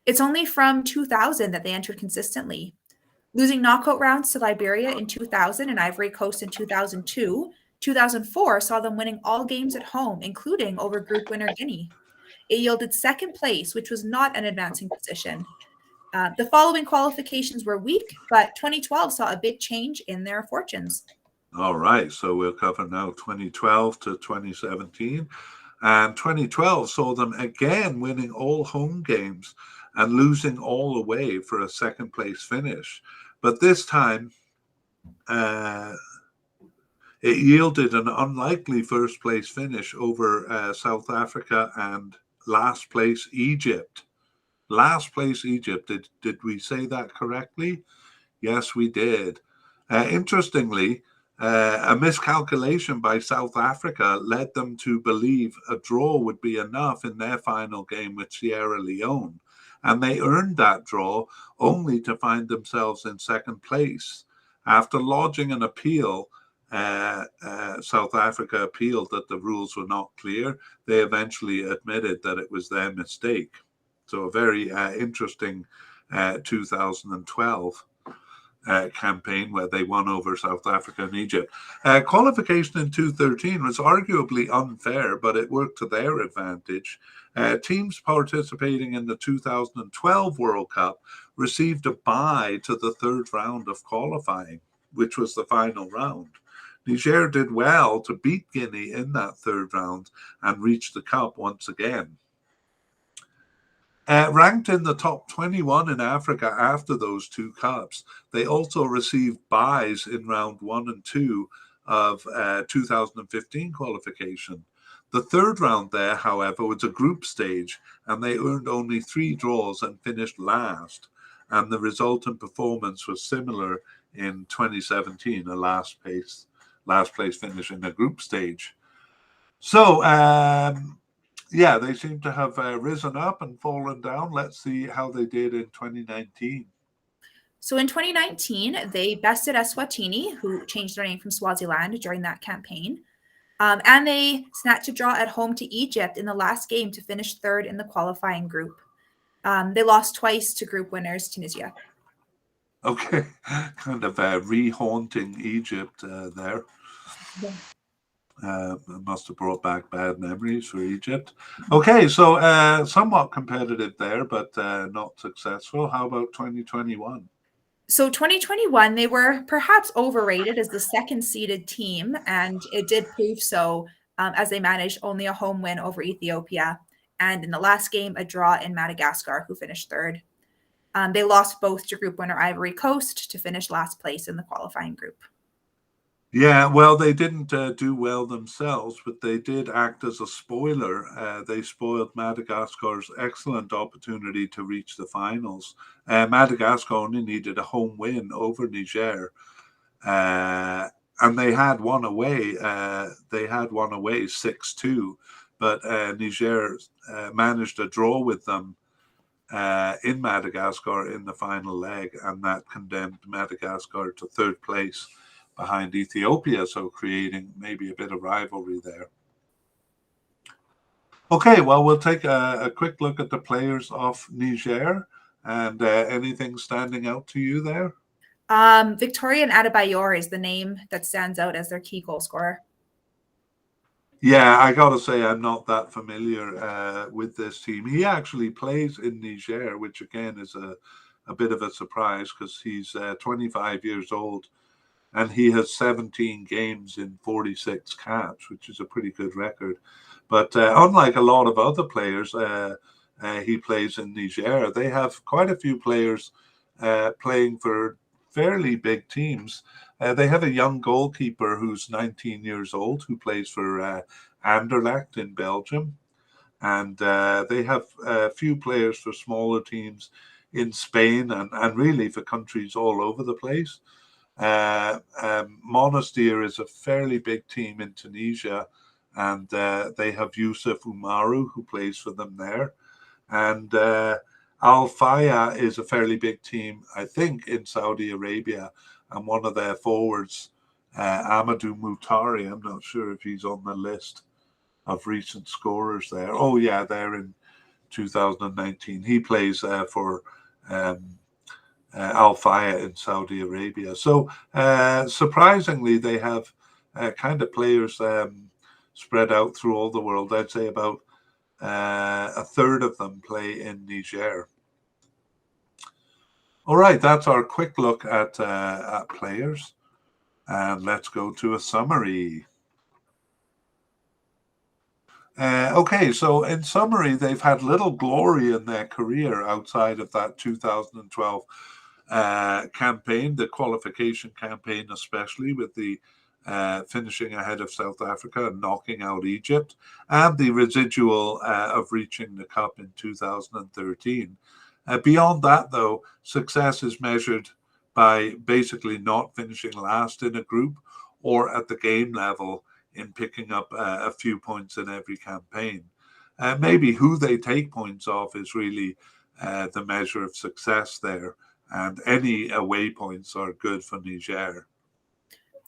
It's only from 2000 that they entered consistently, losing knockout rounds to Liberia in 2000 and Ivory Coast in 2002. 2004 saw them winning all games at home, including over group winner Guinea. It yielded second place, which was not an advancing position. The following qualifications were weak, but 2012 saw a big change in their fortunes. All right, so we'll cover now 2012 to 2017. And 2012 saw them again winning all home games and losing all away for a second place finish. But this time, it yielded an unlikely first place finish over South Africa and last place Egypt. Last place Egypt. Did we say that correctly? Yes, we did. Interestingly, a miscalculation by South Africa led them to believe a draw would be enough in their final game with Sierra Leone. And they earned that draw only to find themselves in second place. After lodging an appeal, South Africa appealed that the rules were not clear. They eventually admitted that it was their mistake. So a very interesting 2012 campaign where they won over South Africa and Egypt. Qualification in 2013 was arguably unfair, but it worked to their advantage. Teams participating in the 2012 World Cup received a bye to the third round of qualifying, which was the final round. Niger did well to beat Guinea in that third round and reach the cup once again. Ranked in the top 21 in Africa after those two cups, they also received byes in round 1 and 2 of 2015 qualification. The third round there, however, was a group stage, and they earned only 3 draws and finished last. And the resultant performance was similar in 2017, a last place finish in the group stage. So, yeah, they seem to have risen up and fallen down. Let's see how they did in 2019. So in 2019, they bested Eswatini, who changed their name from Swaziland during that campaign. And they snatched a draw at home to Egypt in the last game to finish third in the qualifying group. They lost twice to group winners, Tunisia. Okay, kind of re-haunting Egypt there. Yeah. Must have brought back bad memories for Egypt. Okay, so somewhat competitive there, but not successful. How about 2021? So 2021, they were perhaps overrated as the second seeded team, and it did prove so as they managed only a home win over Ethiopia. And in the last game, a draw in Madagascar, who finished third. They lost both to group winner Ivory Coast to finish last place in the qualifying group. Yeah, well, they didn't do well themselves, but they did act as a spoiler. They spoiled Madagascar's excellent opportunity to reach the finals. Madagascar only needed a home win over Niger, and they had one away. They had one away 6-2, but Niger managed a draw with them in Madagascar in the final leg, and that condemned Madagascar to third place behind Ethiopia, so creating maybe a bit of rivalry there. Okay, well, we'll take a quick look at the players of Niger, and anything standing out to you there? Victorian Adebayor is the name that stands out as their key goal scorer. Yeah, I got to say, I'm not that familiar with this team. He actually plays in Niger, which again is a bit of a surprise because he's 25 years old. And he has 17 games in 46 caps, which is a pretty good record. But unlike a lot of other players, he plays in Niger. They have quite a few players playing for fairly big teams. They have a young goalkeeper who's 19 years old who plays for Anderlecht in Belgium. And they have a few players for smaller teams in Spain and really for countries all over the place. Monastir is a fairly big team in Tunisia, and they have Yusuf Umaru who plays for them there. And Al Faya is a fairly big team, I think, in Saudi Arabia, and one of their forwards, Amadou Moutari, I'm not sure if he's on the list of recent scorers there. Oh yeah, they're in 2019. He plays for Al Faya in Saudi Arabia. So surprisingly, they have kind of players spread out through all the world. I'd say about a third of them play in Niger. All right, that's our quick look at players. And let's go to a summary. Okay, so in summary, they've had little glory in their career outside of that 2012 campaign, the qualification campaign, especially with the finishing ahead of South Africa and knocking out Egypt, and the residual of reaching the Cup in 2013. Beyond that, though, success is measured by basically not finishing last in a group or at the game level in picking up a few points in every campaign. Maybe who they take points off is really the measure of success there, and any away points are good for Niger.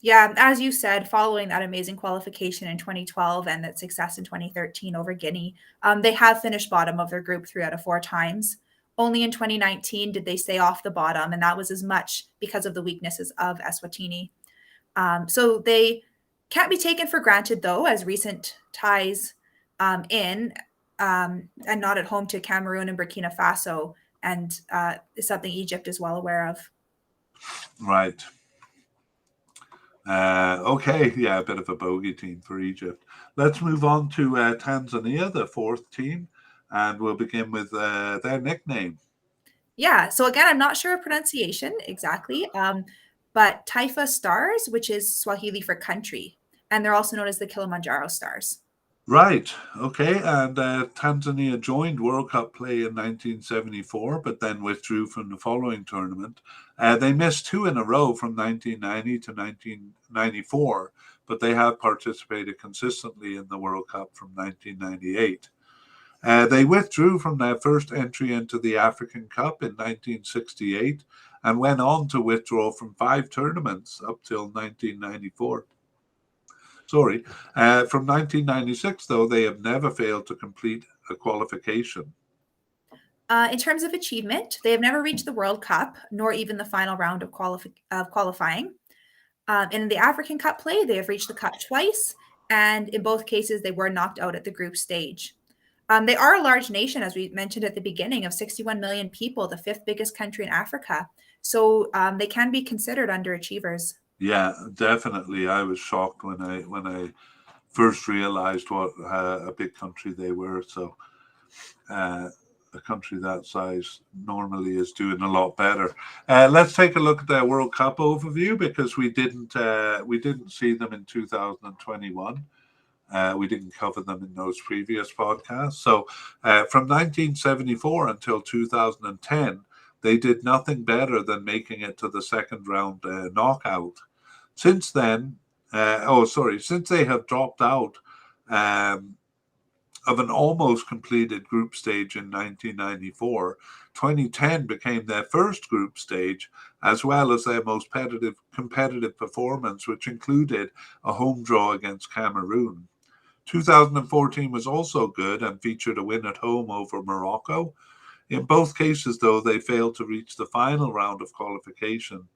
Yeah, as you said, following that amazing qualification in 2012 and that success in 2013 over Guinea, they have finished bottom of their group 3 out of 4 times. Only in 2019 did they stay off the bottom, and that was as much because of the weaknesses of Eswatini. So they can't be taken for granted, though, as recent ties and not at home to Cameroon and Burkina Faso, and is something Egypt is well aware of. Right. Okay, yeah, a bit of a bogey team for Egypt. Let's move on to Tanzania, the fourth team, and we'll begin with their nickname. Yeah. So again, I'm not sure of pronunciation exactly, but Taifa Stars, which is Swahili for country, and they're also known as the Kilimanjaro Stars. Right. Okay. And Tanzania joined World Cup play in 1974, but then withdrew from the following tournament. They missed 2 in a row from 1990 to 1994, but they have participated consistently in the World Cup from 1998. They withdrew from their first entry into the African Cup in 1968 and went on to withdraw from 5 tournaments up till 1994. Sorry. From 1996, though, they have never failed to complete a qualification. In terms of achievement, they have never reached the World Cup, nor even the final round of qualifying. In the African Cup play, they have reached the Cup twice, and in both cases, they were knocked out at the group stage. They are a large nation, as we mentioned at the beginning, of 61 million people, the fifth biggest country in Africa. So they can be considered underachievers. Yeah, definitely. I was shocked when I first realized what a big country they were. So uh, a country that size normally is doing a lot better. Let's take a look at their World Cup overview because we didn't see them in 2021. We didn't cover them in those previous podcasts. So from 1974 until 2010, they did nothing better than making it to the second round knockout. Since then, since they have dropped out um, of an almost completed group stage in 1994, 2010 became their first group stage, as well as their most competitive performance, which included a home draw against Cameroon. 2014 was also good and featured a win at home over Morocco. In both cases, though, they failed to reach the final round of qualification,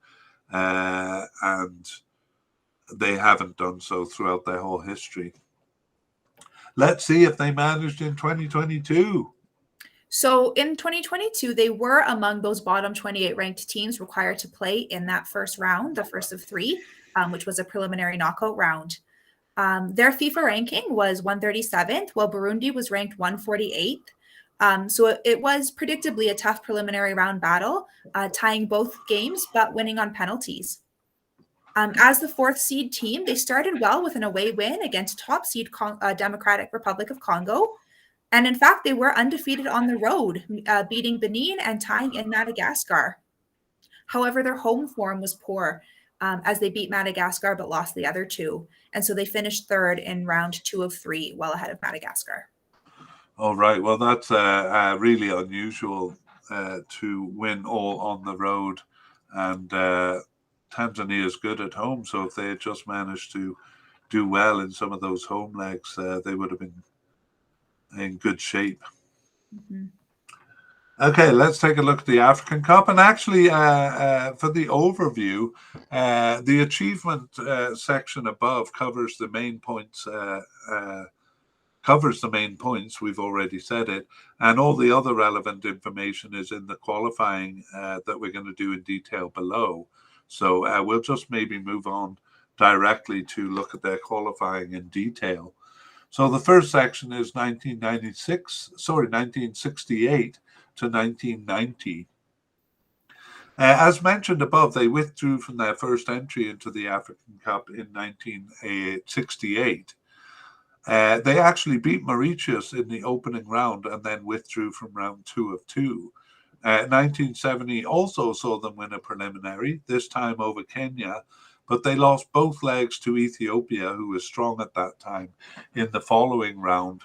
and they haven't done so throughout their whole history. Let's see if they managed in 2022. So in 2022, they were among those bottom 28 ranked teams required to play in that first round, the first of 3, which was a preliminary knockout round. Their FIFA ranking was 137th, while Burundi was ranked 148th. So it was predictably a tough preliminary round battle, tying both games, but winning on penalties. As the 4th seed team, they started well with an away win against top seed Democratic Republic of Congo. And in fact, they were undefeated on the road, beating Benin and tying in Madagascar. However, their home form was poor as they beat Madagascar but lost the other 2. And so they finished 3rd in round 2 of 3, well ahead of Madagascar. All right. Well, that's really unusual to win all on the road. And Tanzania is good at home. So if they had just managed to do well in some of those home legs, they would have been in good shape. Mm-hmm. Okay, let's take a look at the African Cup. And actually, for the overview, the achievement section above covers the main points covers the main points. We've already said it. And all the other relevant information is in the qualifying that we're going to do in detail below. So we'll just maybe move on directly to look at their qualifying in detail. So the first section is 1968 to 1990. As mentioned above, they withdrew from their first entry into the African Cup in 1968. They actually beat Mauritius in the opening round and then withdrew from round 2 of 2. 1970 also saw them win a preliminary, this time over Kenya, but they lost both legs to Ethiopia, who was strong at that time, in the following round,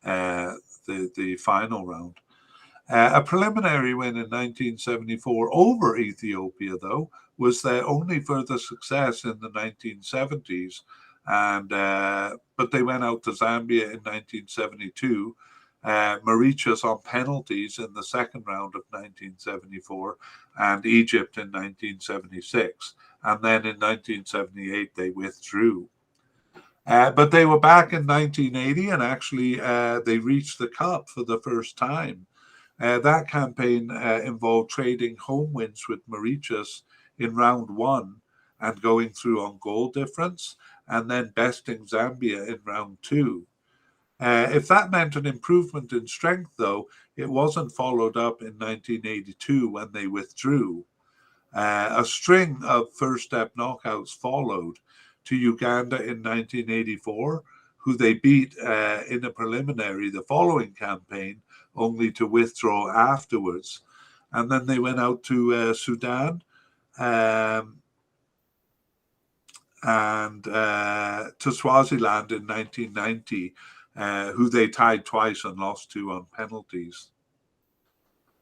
the final round. A preliminary win in 1974 over Ethiopia, though, was their only further success in the 1970s. But they went out to Zambia in 1972, Mauritius on penalties in the second round of 1974, and Egypt in 1976. And then in 1978, they withdrew. But they were back in 1980, and actually they reached the Cup for the first time. That campaign involved trading home wins with Mauritius in round 1 and going through on goal difference, and then besting Zambia in round 2. If that meant an improvement in strength, though, it wasn't followed up in 1982 when they withdrew. A string of first-step knockouts followed to Uganda in 1984, who they beat in a preliminary the following campaign, only to withdraw afterwards. And then they went out to Sudan and to Swaziland in 1990, who they tied twice and lost to on penalties.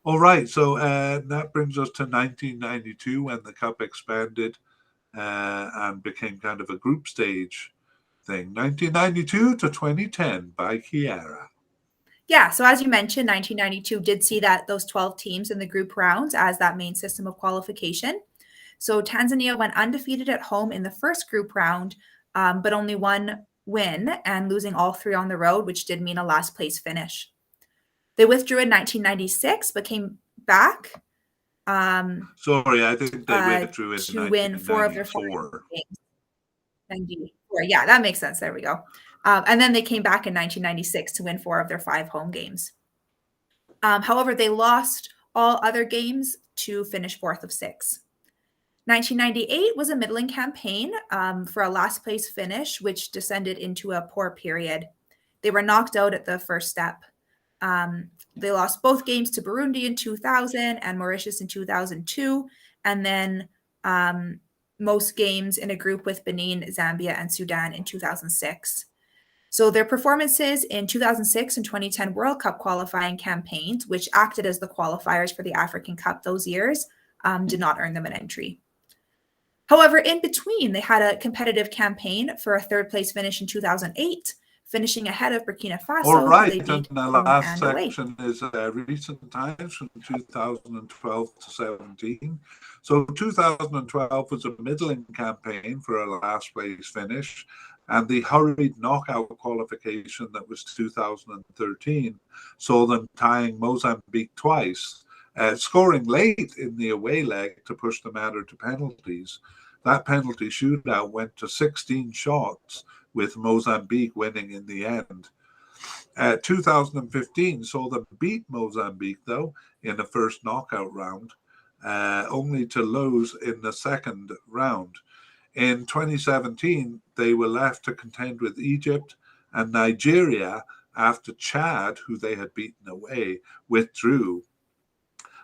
All right, so that brings us to 1992 when the Cup expanded and became kind of a group stage thing. 1992 to 2010 by Chiara. Yeah, so as you mentioned, 1992 did see that those 12 teams in the group rounds as that main system of qualification. So Tanzania went undefeated at home in the first group round, but only one win and losing all 3 on the road, which did mean a last place finish. They withdrew in 1996, but came back. Sorry, I think they withdrew in to win 4 of their 5 games. 94. Yeah, that makes sense. There we go. And then they came back in 1996 to win 4 of their 5 home games. However, they lost all other games to finish 4th of 6. 1998 was a middling campaign for a last place finish, which descended into a poor period. They were knocked out at the first step. They lost both games to Burundi in 2000 and Mauritius in 2002, and then most games in a group with Benin, Zambia, and Sudan in 2006. So their performances in 2006 and 2010 World Cup qualifying campaigns, which acted as the qualifiers for the African Cup those years, did not earn them an entry. However, in between, they had a competitive campaign for a 3rd place finish in 2008, finishing ahead of Burkina Faso. All right, and the last section is recent times from 2012 to 17. So 2012 was a middling campaign for a last place finish, and the hurried knockout qualification that was 2013 saw them tying Mozambique twice, scoring late in the away leg to push the matter to penalties. That penalty shootout went to 16 shots, with Mozambique winning in the end. 2015 saw them beat Mozambique, though, in the first knockout round, only to lose in the second round. In 2017, they were left to contend with Egypt and Nigeria after Chad, who they had beaten away, withdrew.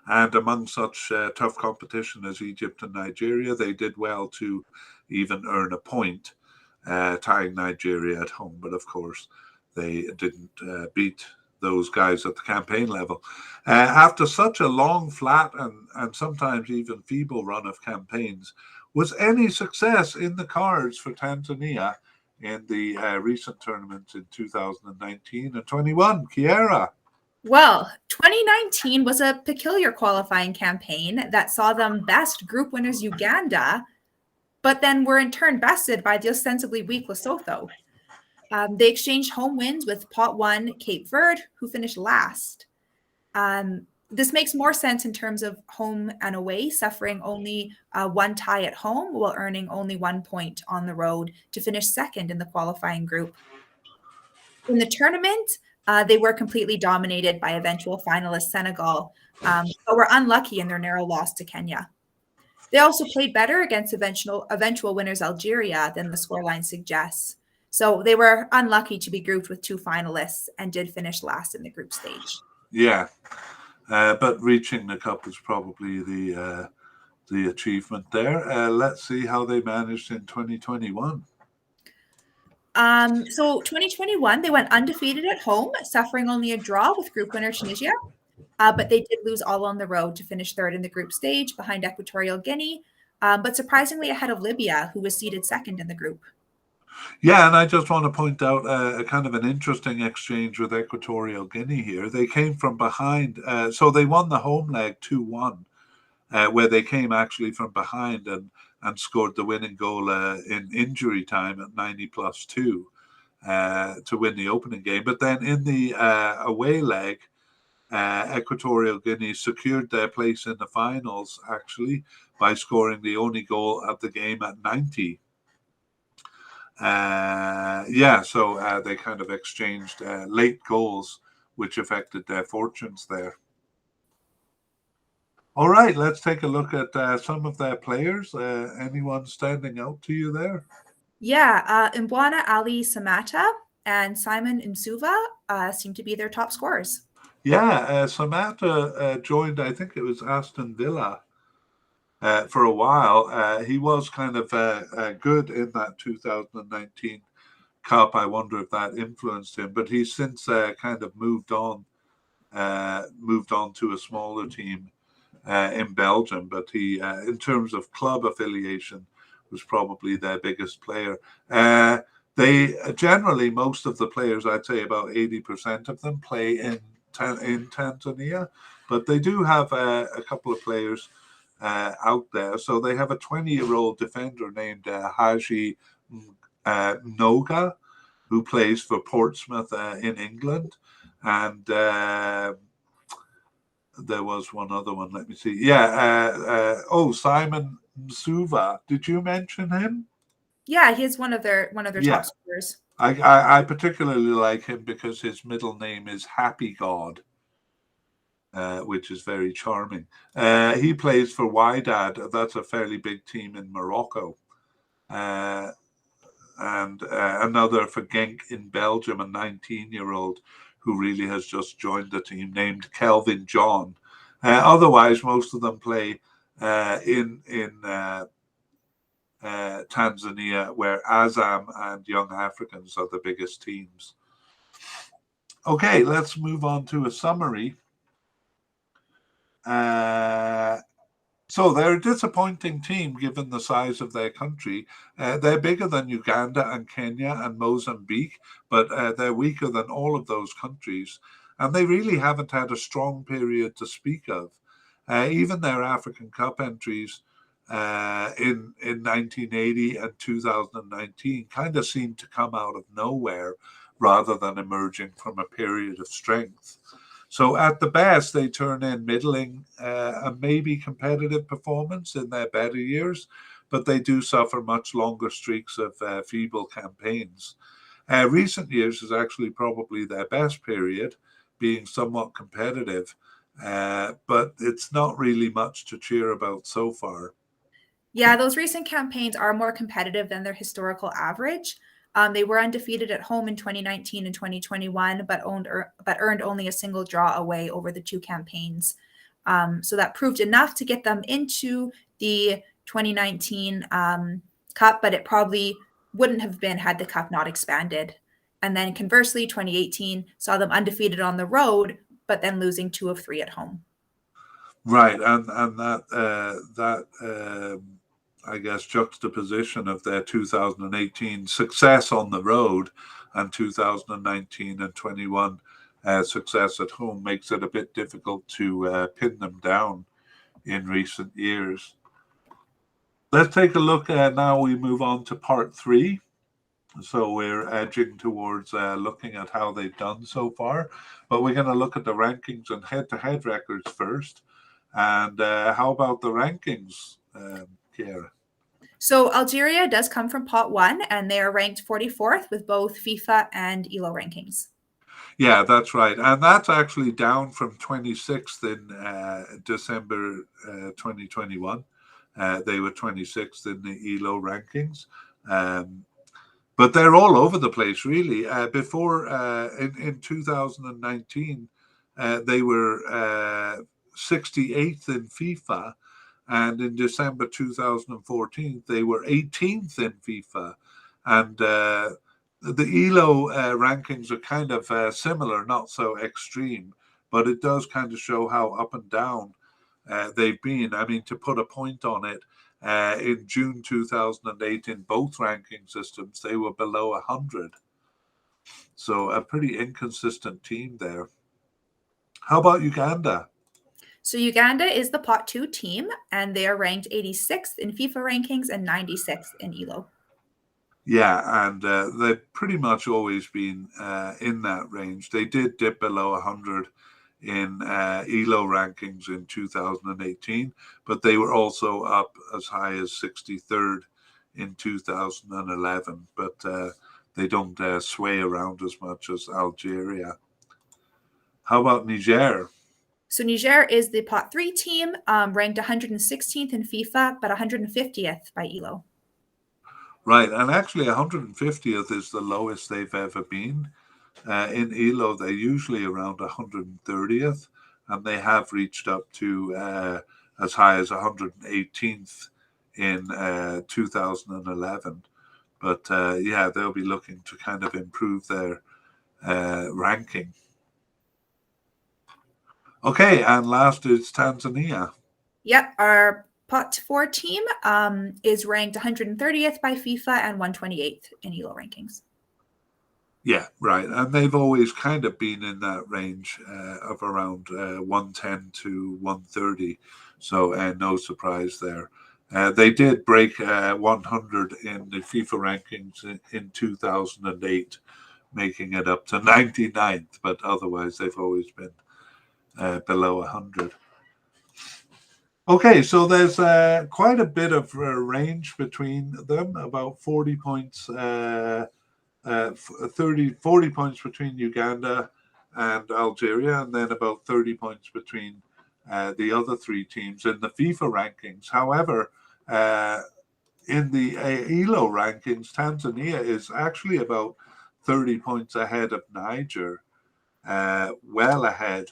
And among such tough competition as Egypt and Nigeria, they did well to even earn a point, tying Nigeria at home. But of course, they didn't beat those guys at the campaign level. After such a long, flat, and sometimes even feeble run of campaigns, was any success in the cards for Tanzania in the recent tournaments in 2019 and 21? Chiara? Well, 2019 was a peculiar qualifying campaign that saw them best group winners Uganda, but then were in turn bested by the ostensibly weak Lesotho. They exchanged home wins with pot one Cape Verde, who finished last. This makes more sense in terms of home and away, suffering only one tie at home while earning only 1 point on the road to finish second in the qualifying group. In the tournament, they were completely dominated by eventual finalist Senegal, but were unlucky in their narrow loss to Kenya. They also played better against eventual winners Algeria than the scoreline suggests. So they were unlucky to be grouped with two finalists and did finish last in the group stage. Yeah, but reaching the cup was probably the achievement there. Let's see how they managed in 2021. So 2021, they went undefeated at home, suffering only a draw with group winner Tunisia. But they did lose all on the road to finish third in the group stage behind Equatorial Guinea, but surprisingly ahead of Libya, who was seeded second in the group. Yeah, and I just want to point out a kind of an interesting exchange with Equatorial Guinea here. They came from behind, so they won the home leg 2-1, where they came actually from behind and scored the winning goal in injury time at 90+2 to win the opening game. But then in the away leg, Equatorial Guinea secured their place in the finals actually by scoring the only goal of the game at 90. So they kind of exchanged late goals, which affected their fortunes there. All right, let's take a look at some of their players. Anyone standing out to you there? Yeah, Mbwana Ali Samata and Simon Nsuva seem to be their top scorers. Yeah, Samata joined, I think it was Aston Villa for a while. He was kind of good in that 2019 Cup. I wonder if that influenced him, but he's since kind of moved on to a smaller team in Belgium. But he, in terms of club affiliation, was probably their biggest player. They generally, most of the players, I'd say about 80% of them, play in Tanzania, but they do have a couple of players out there. So they have a 20-year-old defender named Haji Noga, who plays for Portsmouth in England, and there was one other one. Let me see. Yeah. Simon Nsuva. Did you mention him? Yeah, he's one of their Yeah. top scorers. I particularly like him because his middle name is Happy God, which is very charming. He plays for Wydad. That's a fairly big team in Morocco. And another for Genk in Belgium, a 19-year-old who really has just joined the team, named Kelvin John. Otherwise, most of them play in Tanzania, where Azam and Young Africans are the biggest teams. Okay, let's move on to a summary. So they're a disappointing team given the size of their country. They're bigger than Uganda and Kenya and Mozambique, but they're weaker than all of those countries. And they really haven't had a strong period to speak of. Even their African Cup entries in 1980 and 2019 kind of seemed to come out of nowhere rather than emerging from a period of strength. So at the best, they turn in middling and maybe competitive performance in their better years, but they do suffer much longer streaks of feeble campaigns. Recent years is actually probably their best period, being somewhat competitive, but it's not really much to cheer about so far. Yeah, those recent campaigns are more competitive than their historical average. They were undefeated at home in 2019 and 2021, but earned only a single draw away over the two campaigns. So that proved enough to get them into the 2019 Cup, but it probably wouldn't have been had the Cup not expanded. And then conversely, 2018 saw them undefeated on the road, but then losing 2 of 3 at home. Right, and that I guess juxtaposition of their 2018 success on the road and 2019 and 21 success at home makes it a bit difficult to pin them down in recent years. Let's take a look now. We move on to part 3. So we're edging towards looking at how they've done so far. But we're going to look at the rankings and head-to-head records first. And how about the rankings, Kiera? So Algeria does come from pot one, and they are ranked 44th with both FIFA and ELO rankings. Yeah, that's right. And that's actually down from 26th in December 2021. They were 26th in the ELO rankings. But they're all over the place, really. Before in 2019, they were 68th in FIFA, and in December 2014, they were 18th in FIFA. And the ELO rankings are kind of similar, not so extreme, but it does kind of show how up and down they've been. I mean, to put a point on it, in June 2008, in both ranking systems, they were below 100. So a pretty inconsistent team there. How about Uganda? So Uganda is the pot two team, and they are ranked 86th in FIFA rankings and 96th in ELO. Yeah, and they've pretty much always been in that range. They did dip below 100 in ELO rankings in 2018, but they were also up as high as 63rd in 2011. But they don't sway around as much as Algeria. How about Niger? So Niger is the pot three team, ranked 116th in FIFA, but 150th by ELO. Right, and actually 150th is the lowest they've ever been. In ELO, they're usually around 130th, and they have reached up to as high as 118th in 2011. But yeah, they'll be looking to kind of improve their ranking. Okay, and last is Tanzania. Yep, our pot four team is ranked 130th by FIFA and 128th in ELO rankings. Yeah, right. And they've always kind of been in that range of around 110 to 130. So no surprise there. They did break 100 in the FIFA rankings in 2008, making it up to 99th. But otherwise, they've always been below 100. Okay, so there's quite a bit of range between them, about 40 points. 40 points between Uganda and Algeria, and then about 30 points between the other three teams in the FIFA rankings. However, in the ELO rankings, Tanzania is actually about 30 points ahead of Niger, well ahead.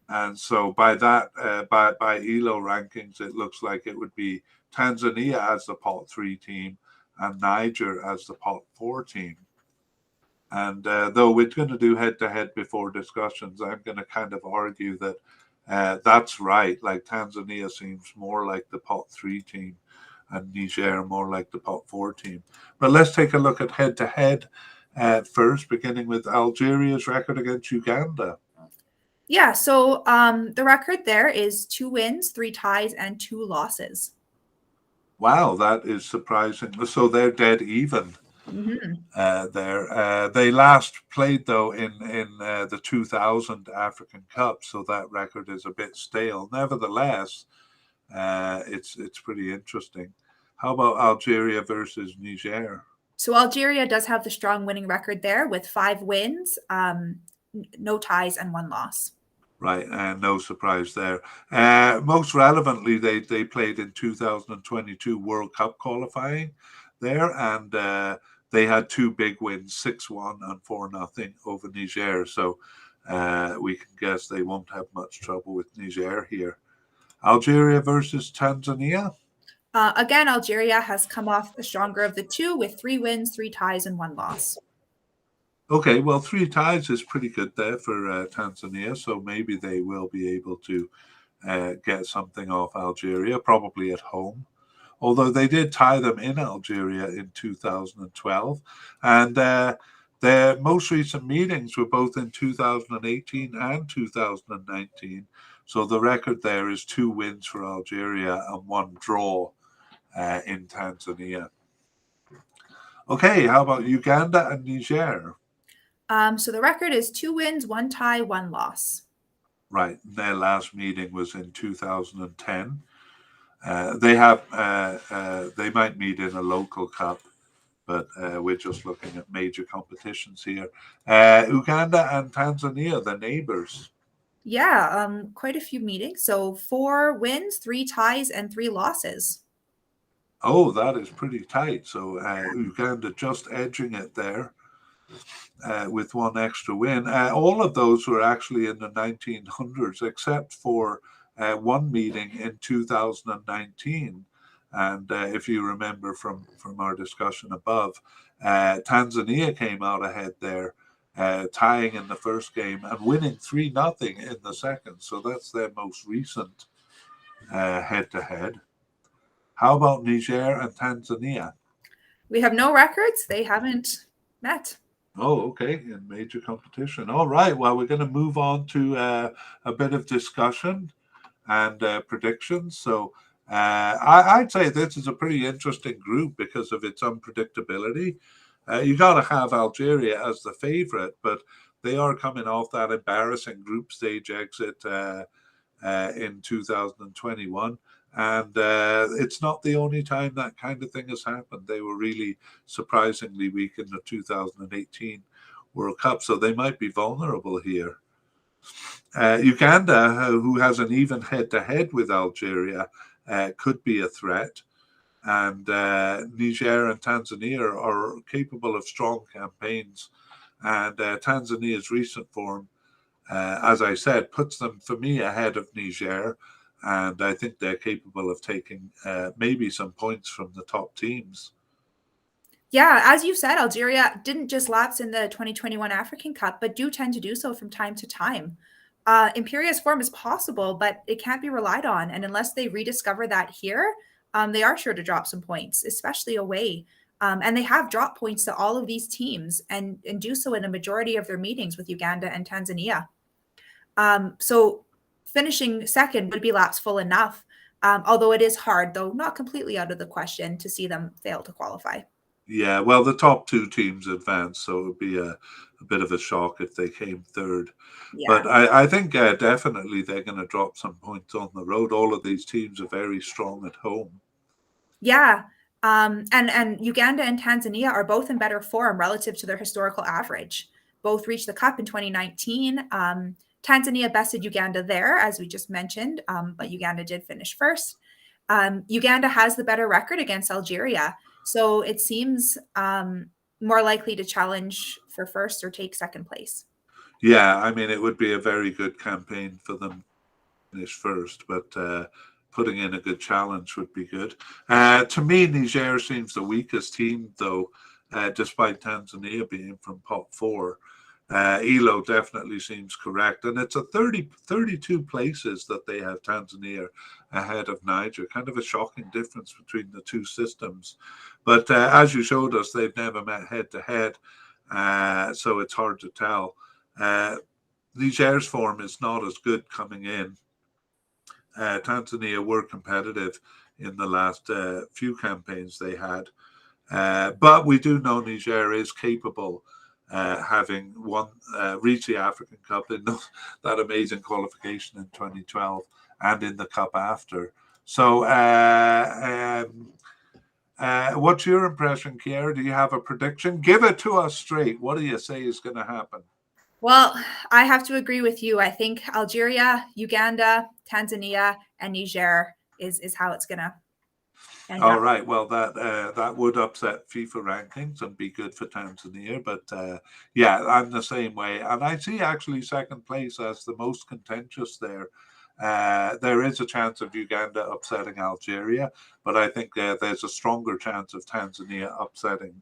And so by that, by ELO rankings, it looks like it would be Tanzania as the pot three team and Niger as the pot four team. And though we're going to do head-to-head before discussions, I'm going to kind of argue that that's right. Like Tanzania seems more like the pot three team, and Niger more like the pot four team. But let's take a look at head-to-head first, beginning with Algeria's record against Uganda. Yeah, so the record there is 2 wins, 3 ties, and 2 losses. Wow, that is surprising. So they're dead even. There. They last played though in the 2000 African Cup, so that record is a bit stale. Nevertheless, it's pretty interesting. How about Algeria versus Niger? So Algeria does have the strong winning record there with 5 wins, no ties, and 1 loss. Right, and no surprise there. Most relevantly, they played in 2022 World Cup qualifying there, and they had 2 big wins, 6-1 and 4-0 over Niger. So we can guess they won't have much trouble with Niger here. Algeria versus Tanzania. Again, Algeria has come off the stronger of the 2 with 3 wins, 3 ties, and 1 loss. Okay, well, 3 ties is pretty good there for Tanzania, so maybe they will be able to get something off Algeria, probably at home. Although they did tie them in Algeria in 2012. And their most recent meetings were both in 2018 and 2019. So the record there is 2 wins for Algeria and 1 draw in Tanzania. Okay, how about Uganda and Niger? So the record is 2 wins, 1 tie, 1 loss. Right, their last meeting was in 2010. They might meet in a local cup, but we're just looking at major competitions here. Uganda and Tanzania, the neighbors. Yeah, quite a few meetings. So 4 wins, 3 ties, and 3 losses. Oh, that is pretty tight. So Uganda just edging it there with one extra win. All of those were actually in the 1900s, except for one meeting in 2019. And if you remember from our discussion above, Tanzania came out ahead there, tying in the first game and winning 3-0 in the second. So that's their most recent head to head. How about Niger and Tanzania? We have no records. They haven't met. Oh, okay, in major competition. All right. Well, we're going to move on to a bit of discussion and predictions. So I'd say this is a pretty interesting group because of its unpredictability. You got to have Algeria as the favorite, but they are coming off that embarrassing group stage exit in 2021. And it's not the only time that kind of thing has happened. They were really surprisingly weak in the 2018 World Cup, so they might be vulnerable here. Uganda, who has an even head to head with Algeria, could be a threat. And Niger and Tanzania are capable of strong campaigns. And Tanzania's recent form, as I said, puts them for me ahead of Niger. And I think they're capable of taking maybe some points from the top teams. Yeah, as you said, Algeria didn't just lapse in the 2021 African Cup, but do tend to do so from time to time. Imperia's form is possible, but it can't be relied on. And unless they rediscover that here, they are sure to drop some points, especially away. And they have dropped points to all of these teams and do so in a majority of their meetings with Uganda and Tanzania. So finishing second would be lapseful enough, although it is hard, though not completely out of the question, to see them fail to qualify. Yeah, well, the top two teams advance, so it would be a bit of a shock if they came third. Yeah. But I think definitely they're going to drop some points on the road. All of these teams are very strong at home. Yeah. And Uganda and Tanzania are both in better form relative to their historical average. Both reached the cup in 2019. Tanzania bested Uganda there, as we just mentioned, but Uganda did finish first. Uganda has the better record against Algeria, so it seems more likely to challenge for first or take second place. Yeah, I mean, it would be a very good campaign for them to finish first, but putting in a good challenge would be good. To me, Niger seems the weakest team, though, despite Tanzania being from pot four. Elo definitely seems correct. And it's a 32 places that they have Tanzania ahead of Niger. Kind of a shocking difference between the two systems. But as you showed us, they've never met head to head. So it's hard to tell. Niger's form is not as good coming in. Tanzania were competitive in the last few campaigns they had. But we do know Niger is capable, having won, reached the African Cup in that amazing qualification in 2012 and in the Cup after. So, what's your impression, Kiera? Do you have a prediction? Give it to us straight. What do you say is going to happen? Well, I have to agree with you. I think Algeria, Uganda, Tanzania, and Niger is how it's going to end All up. right. Well, that would upset FIFA rankings and be good for Tanzania, but yeah, I'm the same way, and I see actually second place as the most contentious there. There is a chance of Uganda upsetting Algeria, but I think there's a stronger chance of Tanzania upsetting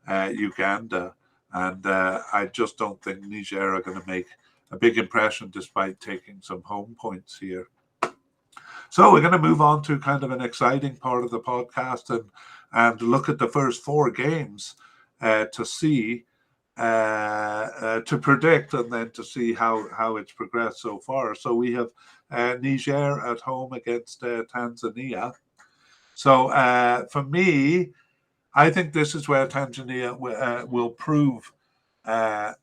Uganda, and I just don't think Niger are going to make a big impression despite taking some home points here. So we're going to move on to kind of an exciting part of the podcast and look at the first four games to see to predict and then to see how it's progressed so far. So we have Niger at home against Tanzania. So for me, I think this is where Tanzania will prove uh,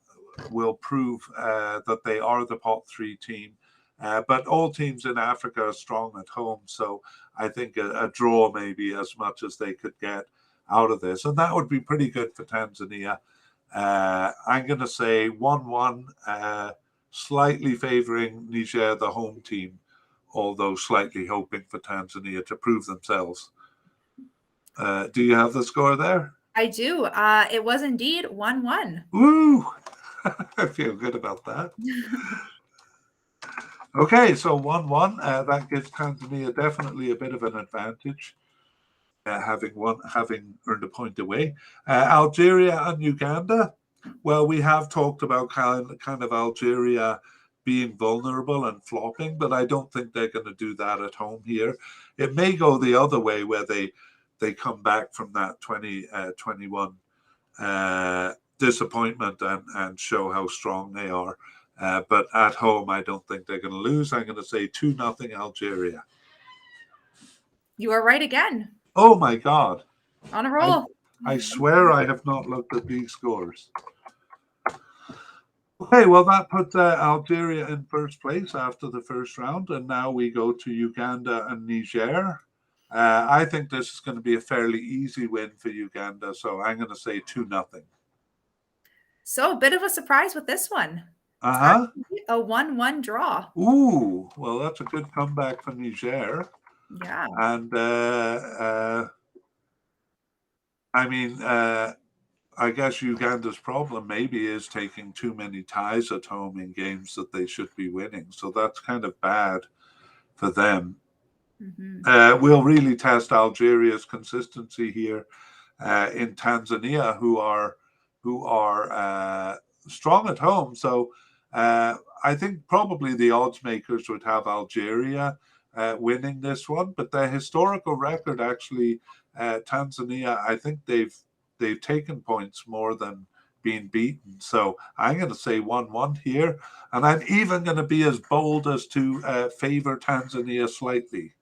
that they are the pot three team. But all teams in Africa are strong at home, so I think a draw may be as much as they could get out of this, and that would be pretty good for Tanzania. I'm going to say 1-1, slightly favouring Niger, the home team, although slightly hoping for Tanzania to prove themselves. Do you have the score there? I do. It was indeed 1-1. Woo! I feel good about that. Okay, so 1-1. That gives Tanzania definitely a bit of an advantage, having earned a point away. Algeria and Uganda. Well, we have talked about kind of Algeria being vulnerable and flopping, but I don't think they're going to do that at home here. It may go the other way where they come back from that 2021 disappointment and show how strong they are. But at home, I don't think they're going to lose. I'm going to say 2-0 Algeria. You are right again. Oh my God. On a roll. I swear I have not looked at these scores. Okay, well, that puts Algeria in first place after the first round. And now we go to Uganda and Niger. I think this is going to be a fairly easy win for Uganda. So I'm going to say 2-0. So a bit of a surprise with this one. Uh-huh. A 1-1 draw. Ooh, well, that's a good comeback for Niger. Yeah. And I mean, I guess Uganda's problem maybe is taking too many ties at home in games that they should be winning. So that's kind of bad for them. Mm-hmm. We'll really test Algeria's consistency here in Tanzania, who are strong at home. So I think probably the odds makers would have Algeria winning this one, but their historical record actually, Tanzania, I think they've taken points more than being beaten. So I'm going to say 1-1 here, and I'm even going to be as bold as to favor Tanzania slightly.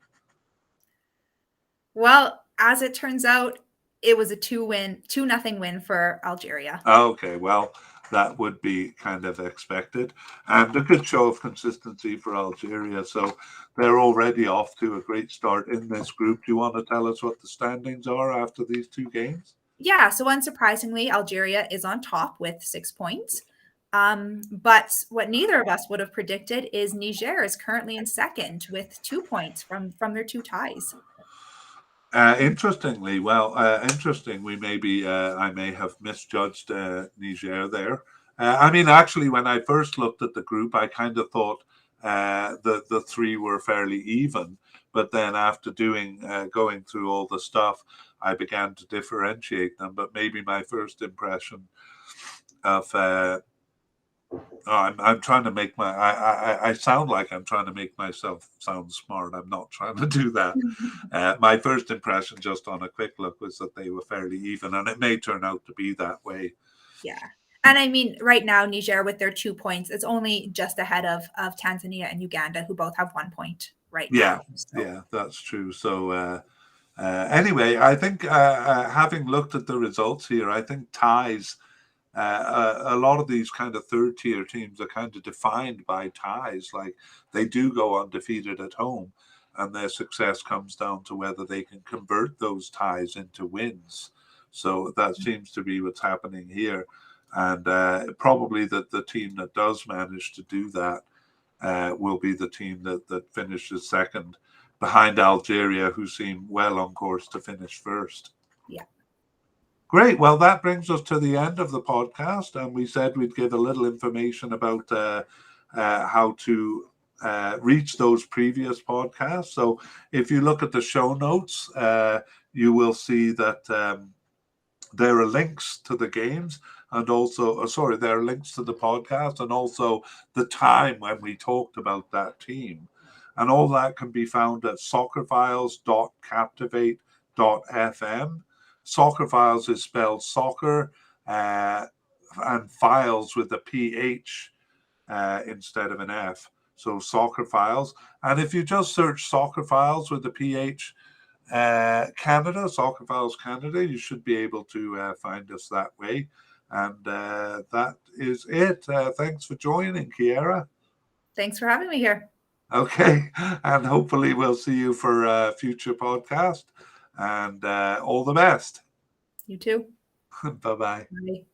Well, as it turns out, it was a 2-0 win for Algeria. Okay, well, that would be kind of expected, and a good show of consistency for Algeria. So they're already off to a great start in this group. Do you want to tell us what the standings are after these two games? Yeah, so unsurprisingly, Algeria is on top with 6 points. But what neither of us would have predicted is Niger is currently in second with 2 points from their two ties. Interesting. I may have misjudged Niger there. I mean, actually, when I first looked at the group, I kind of thought the three were fairly even. But then after going through all the stuff, I began to differentiate them. But maybe my first impression of I'm trying to make I sound like I'm trying to make myself sound smart. I'm not trying to do that. My first impression, just on a quick look, was that they were fairly even, and it may turn out to be that way. Yeah. And I mean, right now, Niger with their 2 points, it's only just ahead of Tanzania and Uganda, who both have 1 point right now. So. Yeah, that's true. So anyway, I think having looked at the results here, I think ties, a lot of these kind of third tier teams are kind of defined by ties. Like they do go undefeated at home, and their success comes down to whether they can convert those ties into wins. So that seems to be what's happening here. And probably that the team that does manage to do that will be the team that finishes second behind Algeria, who seem well on course to finish first. Yeah. Great. Well, that brings us to the end of the podcast. And we said we'd give a little information about how to reach those previous podcasts. So if you look at the show notes, you will see that there are links to the games, and also, there are links to the podcast, and also the time when we talked about that team. And all that can be found at soccerfiles.captivate.fm. Soccer Files is spelled soccer and files with a PH instead of an F. So Soccer Files. And if you just search Soccer Files with a PH, Canada, Soccer Files Canada. You should be able to find us that way. And that is it. Thanks for joining, Kiera. Thanks for having me here. Okay. And hopefully we'll see you for a future podcast. And all the best. You too. Bye-bye. Bye.